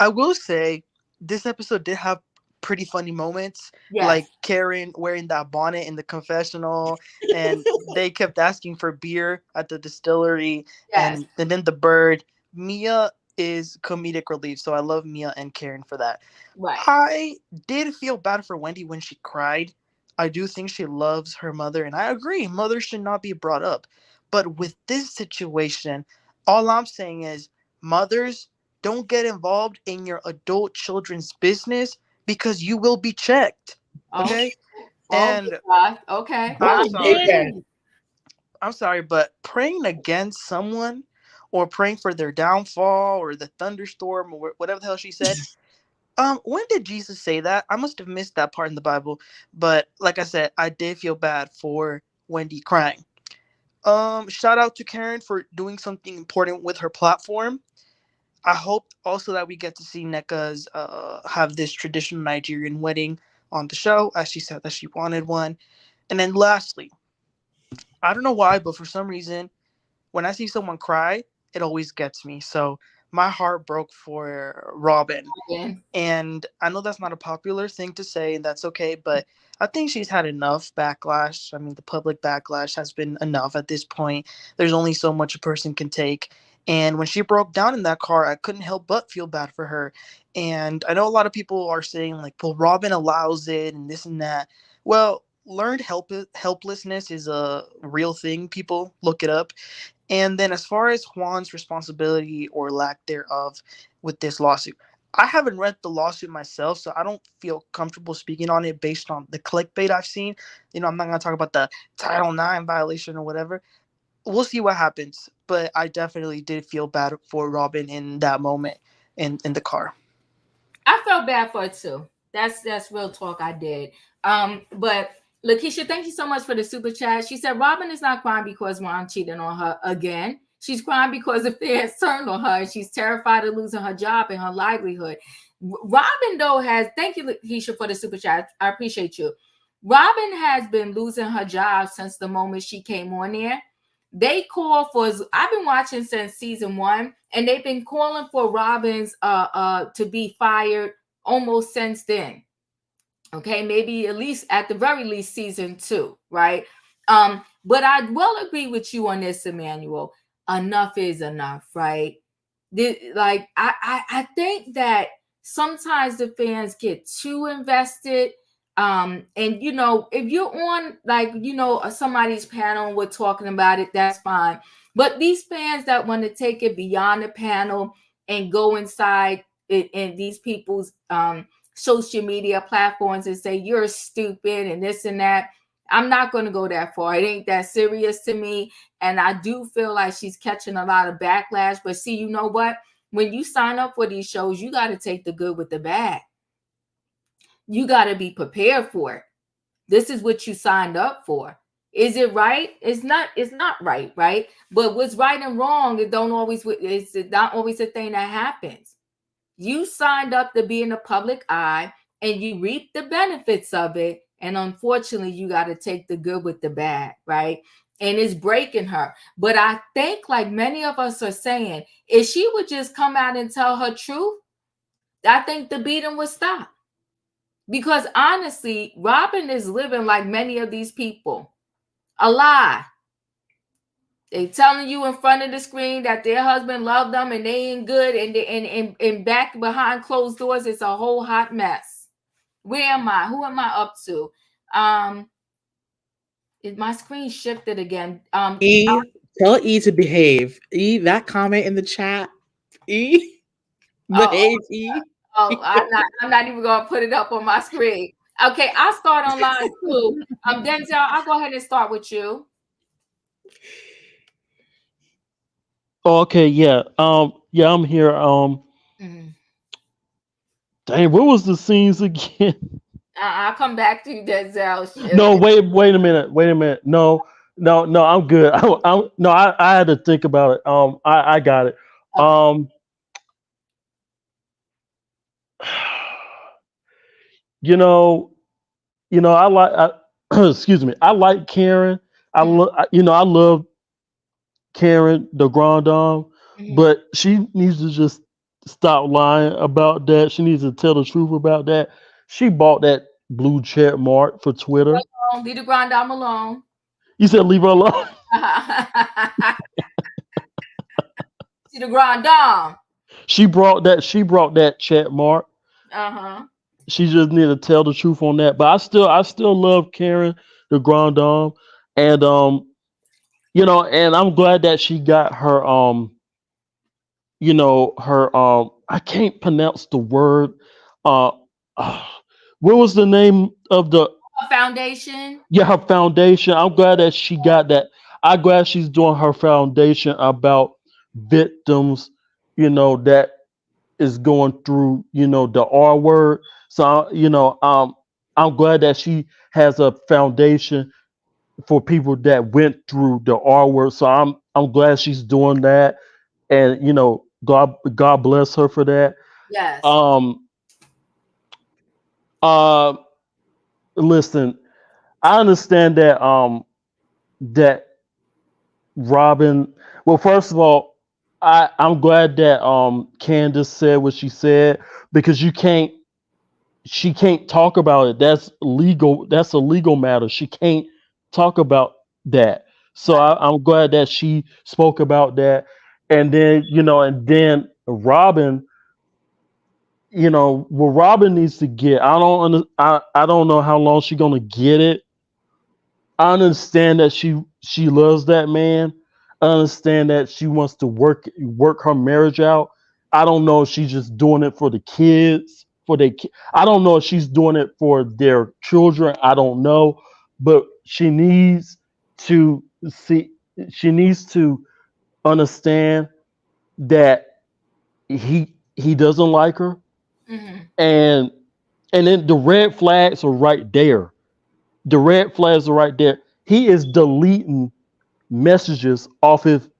I will say this episode did have pretty funny moments, Yes. like Karen wearing that bonnet in the confessional, and they kept asking for beer at the distillery, Yes. and then the bird. Mia is comedic relief, so I love Mia and Karen for that. Right. I did feel bad for Wendy when she cried. I do think she loves her mother, and I agree, mothers should not be brought up. But with this situation, all I'm saying is, mothers, don't get involved in your adult children's business because you will be checked. Okay? And okay. I'm sorry, but praying against someone or praying for their downfall or the thunderstorm or whatever the hell she said. When did Jesus say that? I must have missed that part in the Bible. But like I said, I did feel bad for Wendy crying. Shout out to Karen for doing something important with her platform. I hope also that we get to see Neca's have this traditional Nigerian wedding on the show, as she said that she wanted one. And then lastly, I don't know why, but for some reason, when I see someone cry, it always gets me. So my heart broke for Robyn. And I know that's not a popular thing to say, and that's okay, but I think she's had enough backlash. I mean, the public backlash has been enough at this point. There's only so much a person can take. And when she broke down in that car, I couldn't help but feel bad for her. And I know a lot of people are saying, like, well, Robyn allows it and this and that. Well, learned helplessness is a real thing. People look it up. And then as far as Juan's responsibility or lack thereof with this lawsuit, I haven't read the lawsuit myself, so I don't feel comfortable speaking on it based on the clickbait I've seen. You know, I'm not going to talk about the Title IX violation or whatever. We'll see what happens. But I definitely did feel bad for Robyn in that moment in the car. I felt bad for it too. That's real talk. I did. But Lakeisha, thank you so much for the super chat. She said Robyn is not crying because Juan cheated on her again. She's crying because the fans turned on her and she's terrified of losing her job and her livelihood. Robyn, though, thank you, Lakeisha, for the super chat. I appreciate you. Robyn has been losing her job since the moment she came on there. They call for, I've been watching since season 1, and they've been calling for Robyn's to be fired almost since then. Okay, maybe at least at the very least season 2, right? But I will agree with you on this, Emmanuel. Enough is enough, right? I think that sometimes the fans get too invested. And you know, if you're on somebody's panel and we're talking about it, that's fine. But these fans that want to take it beyond the panel and go inside it and these people's social media platforms and say you're stupid and this and that, I'm not going to go that far. It ain't that serious to me. And I do feel like she's catching a lot of backlash. But see, you know what? When you sign up for these shows, you got to take the good with the bad. You got to be prepared for it. This is what you signed up for. Is it right? It's not right, right? But what's right and wrong, it's not always a thing that happens. You signed up to be in the public eye and you reap the benefits of it. And unfortunately, you got to take the good with the bad, right? And it's breaking her. But I think, like many of us are saying, if she would just come out and tell her truth, I think the beating would stop. Because honestly, Robyn is living like many of these people. A lie. They telling you in front of the screen that their husband loved them and they ain't good, and back behind closed doors, it's a whole hot mess. Where am I? Who am I up to? My screen shifted again. E, tell E to behave. E, that comment in the chat. E, behave. E. I'm not even gonna put it up on my screen. Okay, I'll start on line 2. Denzel, I'll go ahead and start with you. Okay, yeah. Yeah, I'm here. Dang, what was the scenes again? I'll come back to you, Denzel. No, wait a minute. No, I'm good. I had to think about it. I got it. Okay. You know, I like. Excuse me. I like Karen. I love Karen, the Grand Dame, but she needs to just stop lying about that. She needs to tell the truth about that. She bought that blue check mark for Twitter. Leave the Grand Dame alone. You said leave her alone. See the Grand Dame. She brought that check mark. She just need to tell the truth on that. But I still love Karen, the Grand Dame, and and I'm glad that she got her I can't pronounce the word. What was the name of the foundation? Yeah, her foundation. I'm glad that she got that. I'm glad she's doing her foundation about victims, that is going through, the R word. So, I'm glad that she has a foundation for people that went through the R word. So I'm glad she's doing that, and God bless her for that. Yes. Listen, I understand that that Robyn. Well, first of all, I'm glad that Candace said what she said, because she can't talk about it. That's legal. That's a legal matter. She can't talk about that. So I'm glad that she spoke about that. And then, Robyn, what Robyn needs to get, I don't know how long she's gonna get it. I understand that she loves that man. I understand that she wants to work her marriage out. I don't know if she's just doing it for the kids, I don't know if she's doing it for their children. I don't know, but she needs to see. She needs to understand that he doesn't like her, and then the red flags are right there. The red flags are right there. He is deleting messages off his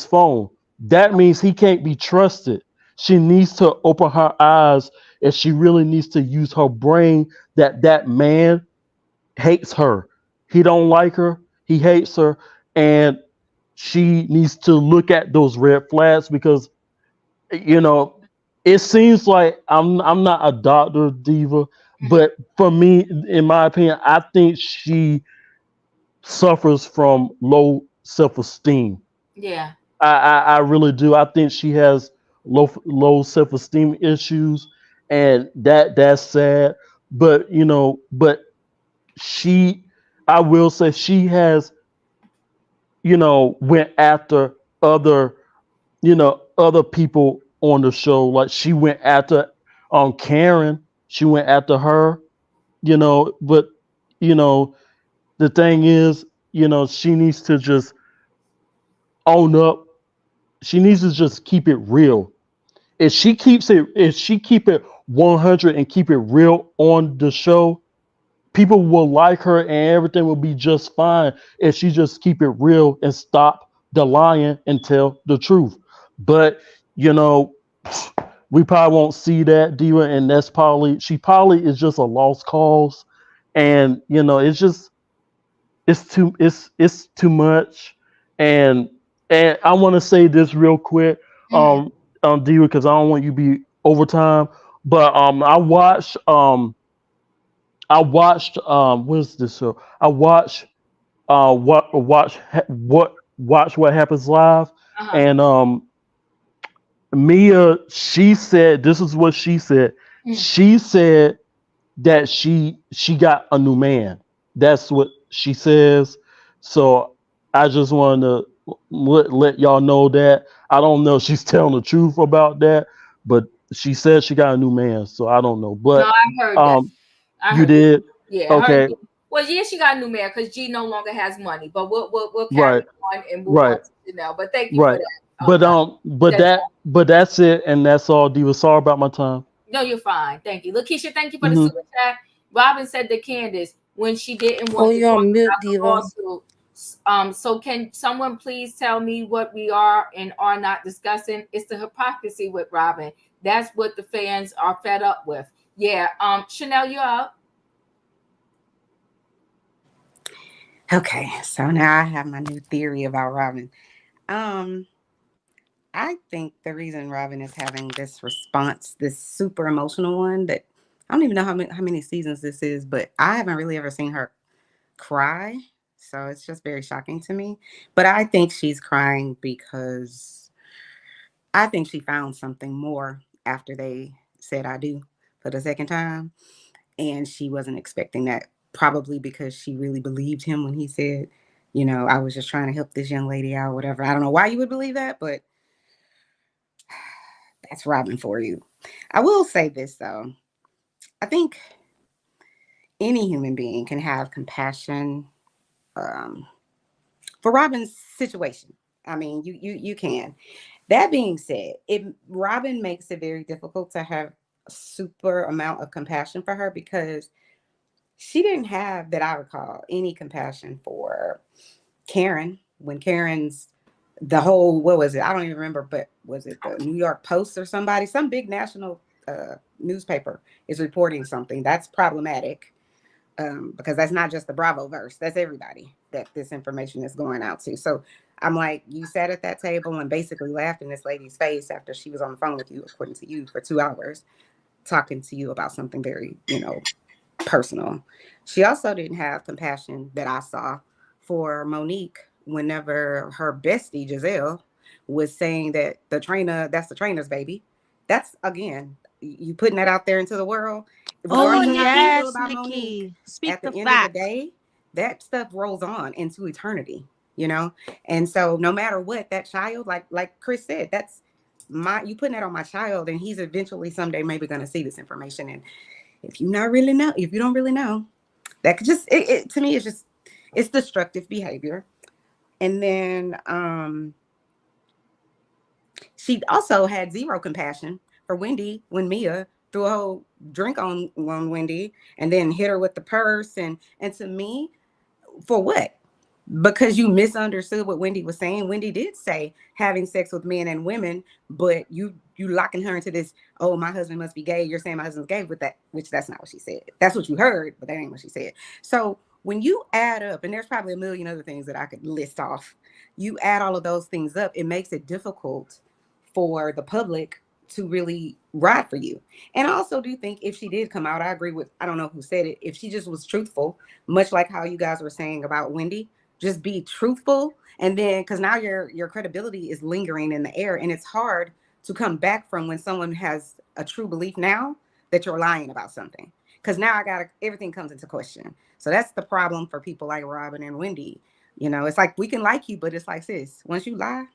phone. That means he can't be trusted. She needs to open her eyes, and she really needs to use her brain, that man hates her. He don't like her. He hates her, and she needs to look at those red flags, because it seems like I'm not a doctor, Diva, but for me, in my opinion, I think she suffers from low self-esteem. Yeah. I really do. I think she has low self-esteem issues, and that's sad. But I will say she has, went after other people on the show. Like, she went after Karen. She went after her, but the thing is, she needs to just own up. She needs to just keep it real. If she keep it 100 and keep it real on the show, people will like her and everything will be just fine if she just keep it real and stop the lying and tell the truth. But we probably won't see that, Diva, and she probably is just a lost cause, and it's too much. And I want to say this real quick, Diva, because I don't want you to be overtime. But I watched what's this show? I watched watch what happens live, Uh-huh. and Mia, she said this is what she said. Mm. She said that she got a new man. That's what she says. So I just wanted to let y'all know that. I don't know if she's telling the truth about that, but she said she got a new man. So I don't know. No, But I heard that. I you heard that. did? Yeah, I heard Okay. that. Well, yeah, she got a new man because G no longer has money. But we'll carry Right. on and move on Right. to Chanel. But thank you for Right. that. But That's that's it, and that's all. Diva, sorry about my time. no, you're fine. Thank you. Lakeisha, thank you for the Hmm. super chat. Robyn said to Candace when she didn't Oh, want to you're talk on mute, about the Diva. lawsuit. So can someone please tell me what we are and are not discussing? It's the hypocrisy with Robyn. That's what the fans are fed up with. Yeah. Chanel, you're up. Okay, so now I have my new theory about Robyn. I think the reason Robyn is having this response, this super emotional one, that I don't even know how many seasons this is, but I haven't really ever seen her cry. So it's just very shocking to me. But I think she's crying because I think she found something more after they said I do for the second time. And she wasn't expecting that, probably because she really believed him when he said, I was just trying to help this young lady out, whatever. I don't know why you would believe that, but that's Robyn for you. I will say this, though. I think any human being can have compassion for Robyn's situation. I mean, you can. That being said, Robyn makes it very difficult to have a super amount of compassion for her because she didn't have, that I recall, any compassion for Karen when Karen's the whole, what was it? I don't even remember, but was it the New York Post or somebody? Some big national newspaper is reporting something that's problematic. Because that's not just the Bravo verse, that's everybody that this information is going out to. So I'm like, you sat at that table and basically laughed in this lady's face after she was on the phone with you, according to you, for 2 hours, talking to you about something very, personal. She also didn't have compassion that I saw for Monique whenever her bestie Giselle was saying that that's the trainer's baby. That's, again, you putting that out there into the world. Oh, Regardless of how you feel yes, about Monique, Nikki. Speak at the the end of the facts. day, that stuff rolls on into eternity, And so no matter what, that child, like Chris said, that's you putting that on my child, and he's eventually someday maybe going to see this information. And if you don't really know, that could just, to me, it's destructive behavior. And then she also had zero compassion for Wendy when Mia threw a whole drink on Wendy and then hit her with the purse. And to me, for what? Because you misunderstood what Wendy was saying. Wendy did say having sex with men and women, but you locking her into this, oh, my husband must be gay. You're saying my husband's gay with that, which that's not what she said. That's what you heard, but that ain't what she said. So when you add up, and there's probably a million other things that I could list off, you add all of those things up, it makes it difficult for the public to really ride for you. And I also do think if she did come out, I agree with, I don't know who said it, if she just was truthful, much like how you guys were saying about Wendy, just be truthful. And then, because now your credibility is lingering in the air, and it's hard to come back from when someone has a true belief now that you're lying about something. Because now everything comes into question. So that's the problem for people like Robyn and Wendy. It's like, we can like you, but it's like, sis, once you lie,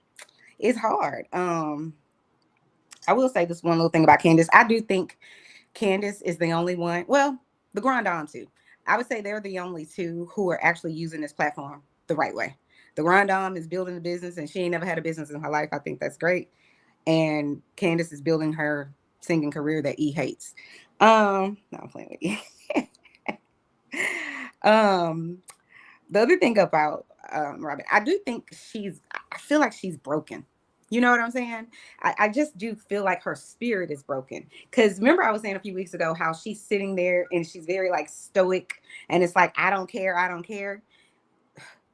it's hard. I will say this one little thing about Candace. I do think Candace is the only one. Well, the Grand Dame too. I would say they're the only two who are actually using this platform the right way. The Grand Dame is building a business, and she ain't never had a business in her life. I think that's great. And Candace is building her singing career that E hates. No, I'm playing with you. The other thing about Robyn, I do think I feel like she's broken. You know what I'm saying? I just do feel like her spirit is broken. Because remember I was saying a few weeks ago how she's sitting there and she's very like stoic. And it's like, I don't care.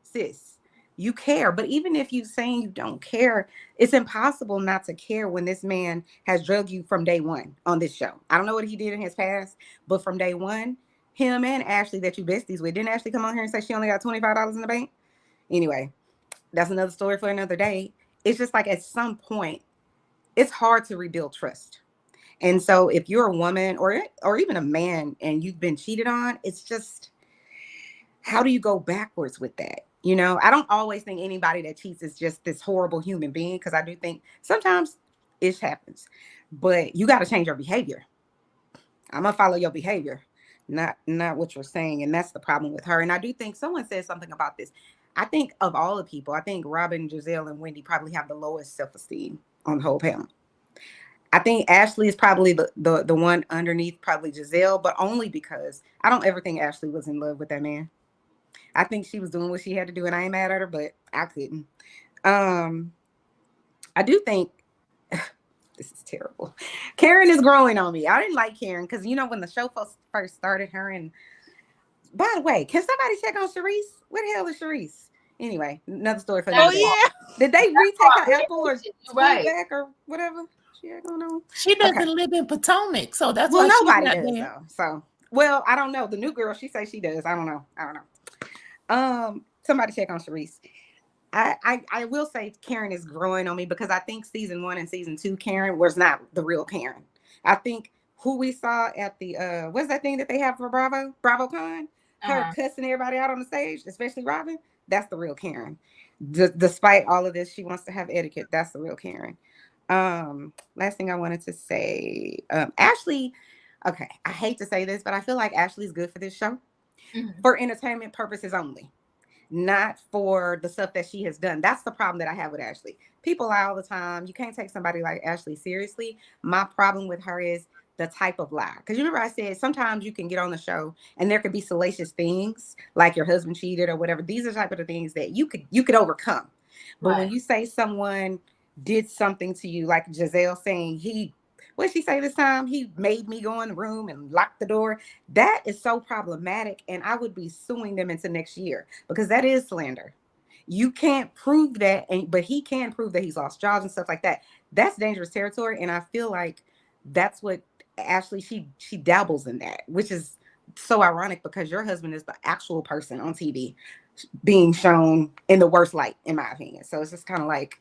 Sis, you care. But even if you're saying you don't care, it's impossible not to care when this man has drugged you from day one on this show. I don't know what he did in his past, but from day one, him and Ashley that you besties with. Didn't Ashley come on here and say she only got $25 in the bank? Anyway, that's another story for another day. It's just like at some point, it's hard to rebuild trust. And so if you're a woman or even a man and you've been cheated on, it's just, how do you go backwards with that? You know, I don't always think anybody that cheats is just this horrible human being, because I do think sometimes it happens, but you got to change your behavior. I'm gonna follow your behavior, not what you're saying. And that's the problem with her. And I do think someone said something about this. I think of all the people, I think Robyn, Giselle, and Wendy probably have the lowest self-esteem on the whole panel. I think Ashley is probably the one underneath probably Giselle, but only because I don't ever think Ashley was in love with that man. I think she was doing what she had to do, and I ain't mad at her, but I couldn't. I do think this is terrible. Karen is growing on me. I didn't like Karen because, you know, when the show first started, her and, by the way, can somebody check on Sharice? Where the hell is Sharice? Anyway, another story for another day. Did they retake her apple or right back or whatever she had going on? She doesn't live in Potomac, so that's well, why nobody she's not does there. though. So, well, I don't know. The new girl, she says she does. I don't know. Somebody check on Sharice. I will say Karen is growing on me because I think season 1 and season 2 Karen was not the real Karen. I think who we saw at the what's that thing that they have for BravoCon? Her cussing everybody out on the stage, especially Robyn. That's the real Karen. Despite all of this, she wants to have etiquette. That's the real Karen. Last thing I wanted to say, Ashley. Okay, I hate to say this, but I feel like Ashley's good for this show for entertainment purposes only. Not for the stuff that she has done. That's the problem that I have with Ashley. People lie all the time. You can't take somebody like Ashley seriously. My problem with her is the type of lie. Because you remember I said sometimes you can get on the show and there could be salacious things like your husband cheated or whatever. These are the type of the things that you could overcome. But when you say someone did something to you, like Giselle saying what did she say this time? He made me go in the room and lock the door. That is so problematic. And I would be suing them into next year because that is slander. You can't prove that, but he can prove that he's lost jobs and stuff like that. That's dangerous territory. And I feel like that's what Ashley, she dabbles in that, which is so ironic because your husband is the actual person on TV being shown in the worst light, in my opinion. So it's just kind of like,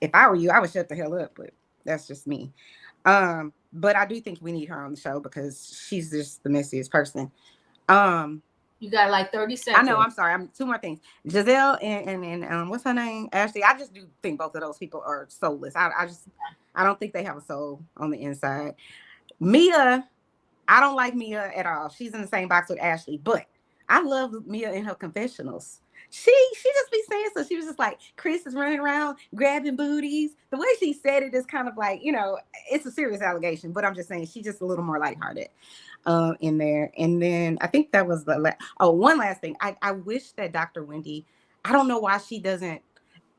if I were you, I would shut the hell up, but that's just me. But I do think we need her on the show because she's just the messiest person. You got like 30 seconds. I know, I'm sorry. Two more things. Giselle and what's her name? Ashley. I just do think both of those people are soulless. I don't think they have a soul on the inside. Mia, I don't like Mia at all. She's in the same box with Ashley, but I love Mia in her confessionals. She just be saying so. She was just like, Chris is running around grabbing booties. The way she said it is kind of like, you know, it's a serious allegation, but I'm just saying she's just a little more lighthearted in there. And then I think that was one last thing. I wish that Dr. Wendy, I don't know why she doesn't.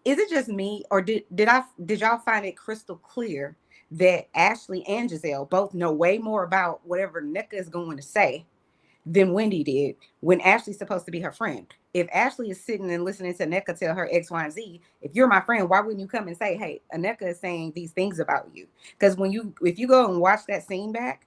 Is it just me, or did y'all find it crystal clear that Ashley and Giselle both know way more about whatever Neca is going to say than Wendy did when Ashley's supposed to be her friend? If Ashley is sitting and listening to Neca tell her X, Y, and Z, if you're my friend, why wouldn't you come and say, hey, Neca is saying these things about you? Because if you go and watch that scene back,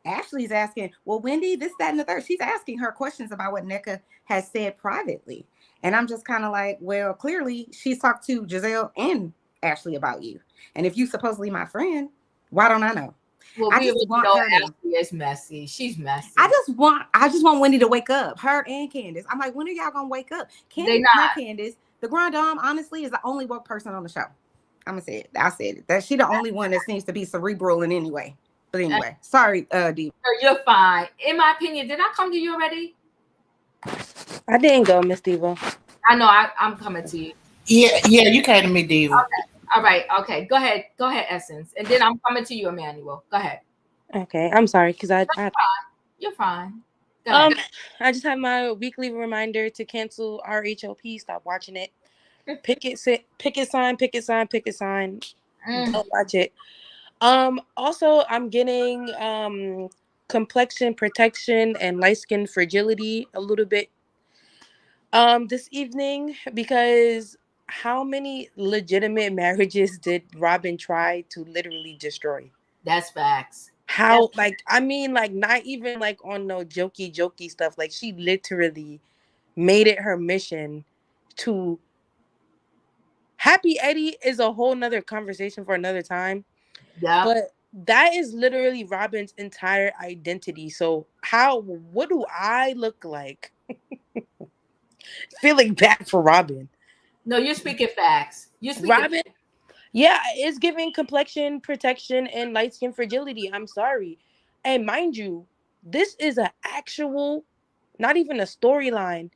Ashley's asking, well, Wendy, this, that, and the third. She's asking her questions about what Neca has said privately. And I'm just kind of like, well, clearly she's talked to Giselle and Ashley about you. And if you supposedly my friend, why don't I know? Well, I just want her to. Ashley is messy. She's messy. I just want Wendy to wake up. Her and Candace. I'm like, when are y'all gonna wake up? Candace, not Candace. The Grand Dame, honestly, is the only woke person on the show. I'm gonna say it. I said it. That she the only one that seems to be cerebral in any way. But anyway, sorry, Dee. You're fine. In my opinion, did I come to you already? I didn't go, Miss Diva. I know. I'm coming to you. Yeah, you came to me, Diva. Okay. All right. Okay. Go ahead, Essence, and then I'm coming to you, Emmanuel. Go ahead. Okay. I'm sorry because You're fine. I just have my weekly reminder to cancel RHOP. Stop watching it. Picket sign. Don't watch it. Also, I'm getting complexion protection and light skin fragility a little bit this evening because how many legitimate marriages did Robyn try to literally destroy? That's facts. How, like, I mean, like, not even like on no jokey stuff. Like, she literally made it her mission to Happy Eddie is a whole nother conversation for another time. Yeah. But that is literally Robyn's entire identity. So what do I look like? Feeling bad for Robyn. No, you're speaking facts. You're speaking. Robyn, yeah, it's giving complexion protection and light skin fragility. I'm sorry. And mind you, this is an actual, not even a storyline.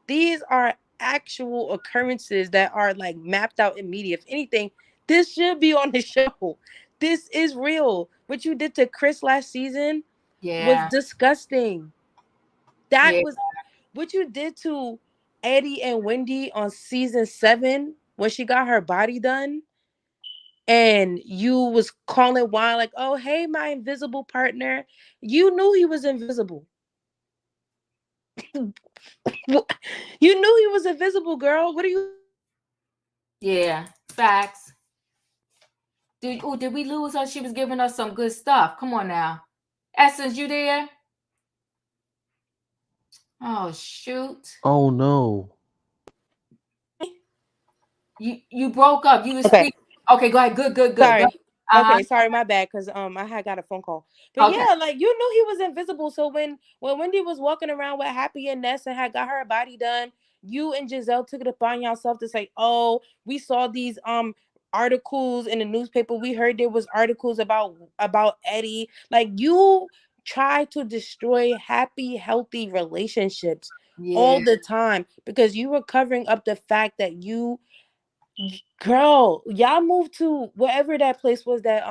These are actual occurrences that are like mapped out in media. If anything, this should be on the show. This is real. What you did to Chris last season was Yeah. disgusting. That Yeah. was what you did to Eddie and Wendy on season 7 when she got her body done. And you was calling Juan like, oh, hey, my invisible partner. You knew he was invisible. You knew he was invisible, girl. What are you? Yeah. Facts. Did we lose her? She was giving us some good stuff. Come on now. Essence, you there? Oh, shoot. Oh no. You broke up. You was Okay. speaking. Okay, go ahead. Good. Go Sorry. ahead. Uh-huh. Okay, sorry, my bad, because I had got a phone call. But Okay. yeah, like, you knew he was invisible. So when Wendy was walking around with Happy and Ness and had got her body done, you and Giselle took it upon yourself to say, oh, we saw these articles in the newspaper. We heard there was articles about Eddie. Like, you try to destroy happy, healthy relationships all Yeah. the time because you were covering up the fact that girl, y'all moved to wherever that place was that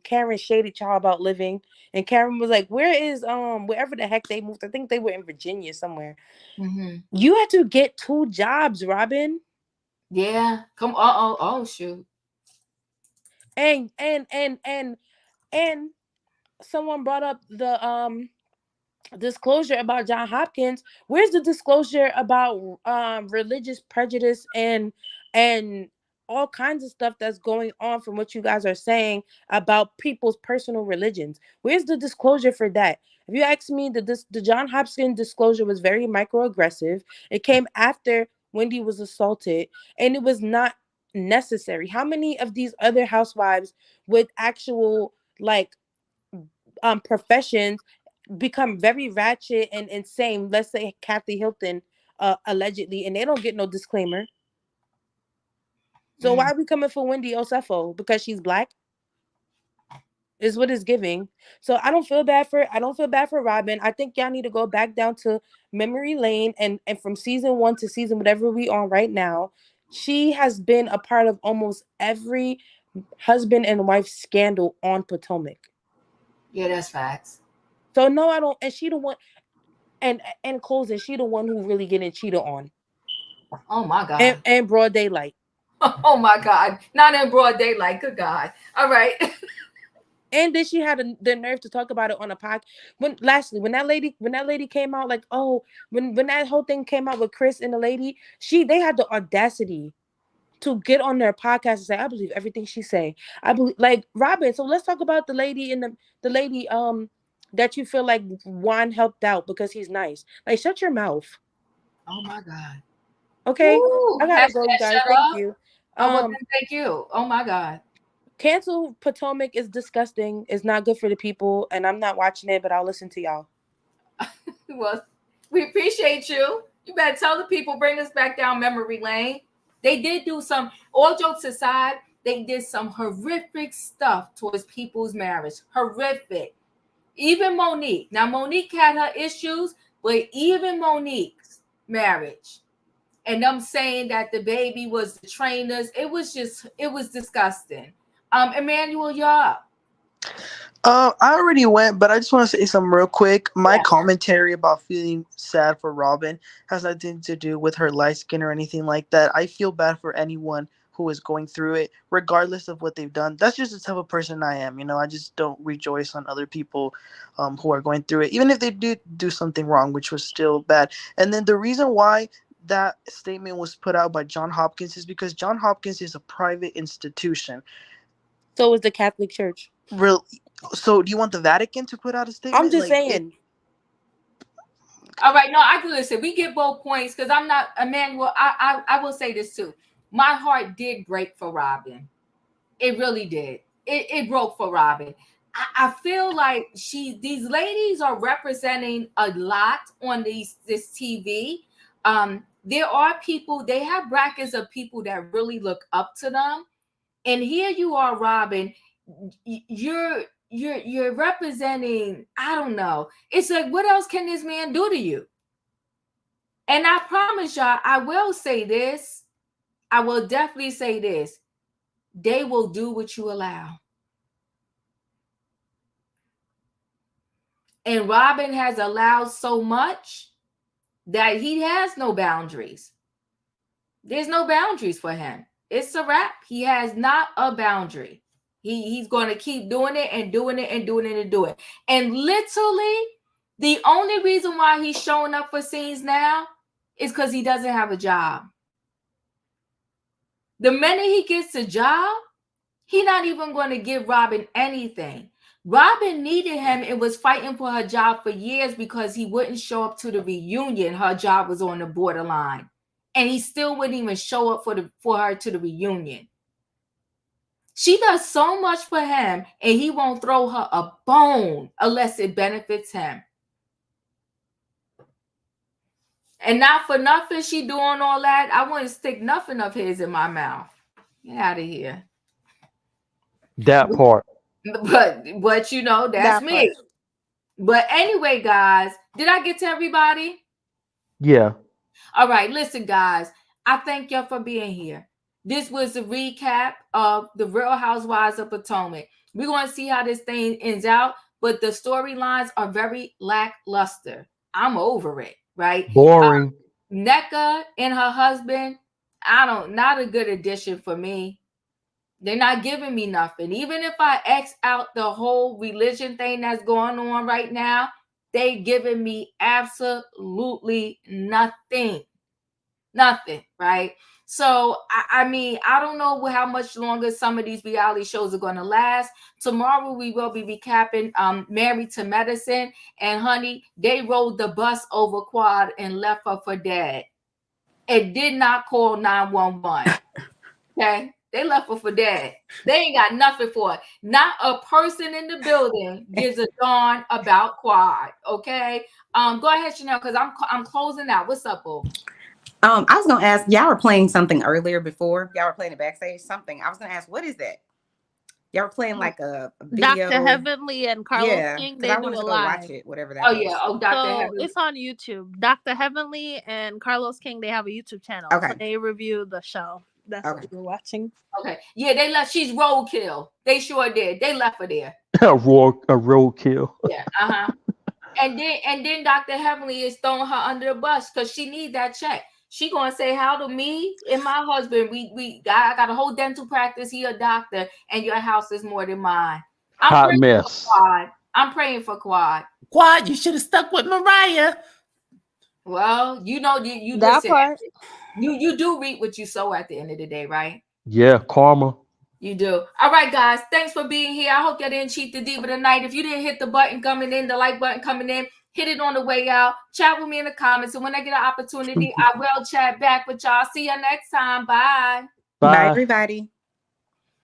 Karen shaded y'all about living, and Karen was like, "Where is wherever the heck they moved? I think they were in Virginia somewhere." Mm-hmm. You had to get 2 jobs, Robyn, Yeah. Come. Oh shoot. and someone brought up the disclosure about John Hopkins. Where's the disclosure about religious prejudice and all kinds of stuff that's going on from what you guys are saying about people's personal religions? Where's the disclosure for that? If you ask me, the John Hopkins disclosure was very microaggressive. It came after Wendy was assaulted, and it was not necessary. How many of these other housewives with actual like professions become very ratchet and insane? Let's say Kathy Hilton, allegedly, and they don't get no disclaimer. So why are we coming for Wendy Osefo? Because she's black? Is what it's giving. So I don't feel bad for Robyn. I think y'all need to go back down to memory lane and from season 1 to season whatever we on right now. She has been a part of almost every husband and wife scandal on Potomac. Yeah, that's facts. So no, I don't. And she the one. And closing, she the one who really getting cheated on. Oh my God. And broad daylight. Oh my God. Not in broad daylight. Good God. All right. And then she had the nerve to talk about it on a podcast. When that lady came out, like, oh, when that whole thing came out with Chris and the lady, they had the audacity to get on their podcast and say, I believe everything she say. I believe, like, Robyn. So let's talk about the lady that you feel like Juan helped out because he's nice. Like, shut your mouth. Oh my God. Okay, Ooh, I gotta go, you guys. Thank you. Thank you. Oh my God. Cancel Potomac is disgusting. It's not good for the people, and I'm not watching it, but I'll listen to y'all. Well, we appreciate you. You better tell the people, bring us back down memory lane. They did do some, all jokes aside, they did some horrific stuff towards people's marriage. Horrific. Even Monique. Now, Monique had her issues, but even Monique's marriage and them saying that the baby was the trainers, it was disgusting. Emmanuel, you're up. I already went, but I just want to say something real quick. My commentary about feeling sad for Robyn has nothing to do with her light skin or anything like that. I feel bad for anyone who is going through it, regardless of what they've done. That's just the type of person I am. I just don't rejoice on other people who are going through it, even if they do something wrong, which was still bad. And then the reason why that statement was put out by John Hopkins is because John Hopkins is a private institution. So is the Catholic Church. Real. So do you want the Vatican to put out a statement? I'm just saying. All right, no, I can listen. We get both points because I'm not Emmanuel. I will say this too. My heart did break for Robyn. It really did. It broke for Robyn. I feel like these ladies are representing a lot on this TV. There are people, they have brackets of people that really look up to them. And here you are, Robyn. You're representing, I don't know. It's like, what else can this man do to you? And I promise y'all, I will say this. I will definitely say this. They will do what you allow. And Robyn has allowed so much that he has no boundaries. There's no boundaries for him. It's a wrap. He has not a boundary. He's going to keep doing it and doing it and doing it and doing it. And literally, the only reason why he's showing up for scenes now is because he doesn't have a job. The minute he gets a job, he's not even going to give Robyn anything. Robyn needed him and was fighting for her job for years because he wouldn't show up to the reunion. Her job was on the borderline. And he still wouldn't even show up for her to the reunion. She does so much for him, and he won't throw her a bone unless it benefits him. And not for nothing, she doing all that. I wouldn't stick nothing of his in my mouth. Get out of here. That part. But you know, that's me. But anyway, guys, did I get to everybody? Yeah. All right, listen, guys. I thank y'all for being here. This was a recap of the Real Housewives of Potomac. We're going to see how this thing ends out, but the storylines are very lackluster. I'm over it, right? Boring. Neca and her husband, not a good addition for me. They're not giving me nothing. Even if I X out the whole religion thing that's going on right now, they giving me absolutely nothing. Nothing, right? So, I mean, I don't know how much longer some of these reality shows are going to last. Tomorrow, we will be recapping Married to Medicine. And, honey, they rode the bus over Quad and left her for dead. It did not call 911. Okay? They left her for dead. They ain't got nothing for it. Not a person in the building gives a darn about Quad. Okay? Go ahead, Chanel, because I'm closing out. What's up, boo? I was gonna ask, y'all were playing something earlier before. Y'all were playing it backstage, something. I was gonna ask, what is that? Y'all were playing like a video. Dr. Heavenly and Carlos King, they I do wanted a to go live. watch it, whatever that was. Yeah. Oh, Dr. Heavenly. It's on YouTube. Dr. Heavenly and Carlos King, they have a YouTube channel. Okay. So they review the show. That's what we're watching. Okay. Yeah, they left. She's roadkill. They sure did. They left her there. A roadkill. Yeah. And then Dr. Heavenly is throwing her under the bus because she need that check. She gonna say how to me and my husband. I got a whole dental practice. He a doctor, and your house is more than mine. Hot mess. I'm praying for Quad. Quad, you should have stuck with Mariah. Well, you know you that listen. Part. You do reap what you sow at the end of the day, right? Yeah, karma. You do. All right, guys. Thanks for being here. I hope y'all didn't cheat the diva tonight. If you didn't hit the button coming in, the like button coming in, hit it on the way out. Chat with me in the comments. And when I get an opportunity, I will chat back with y'all. See you next time. Bye. Bye, everybody.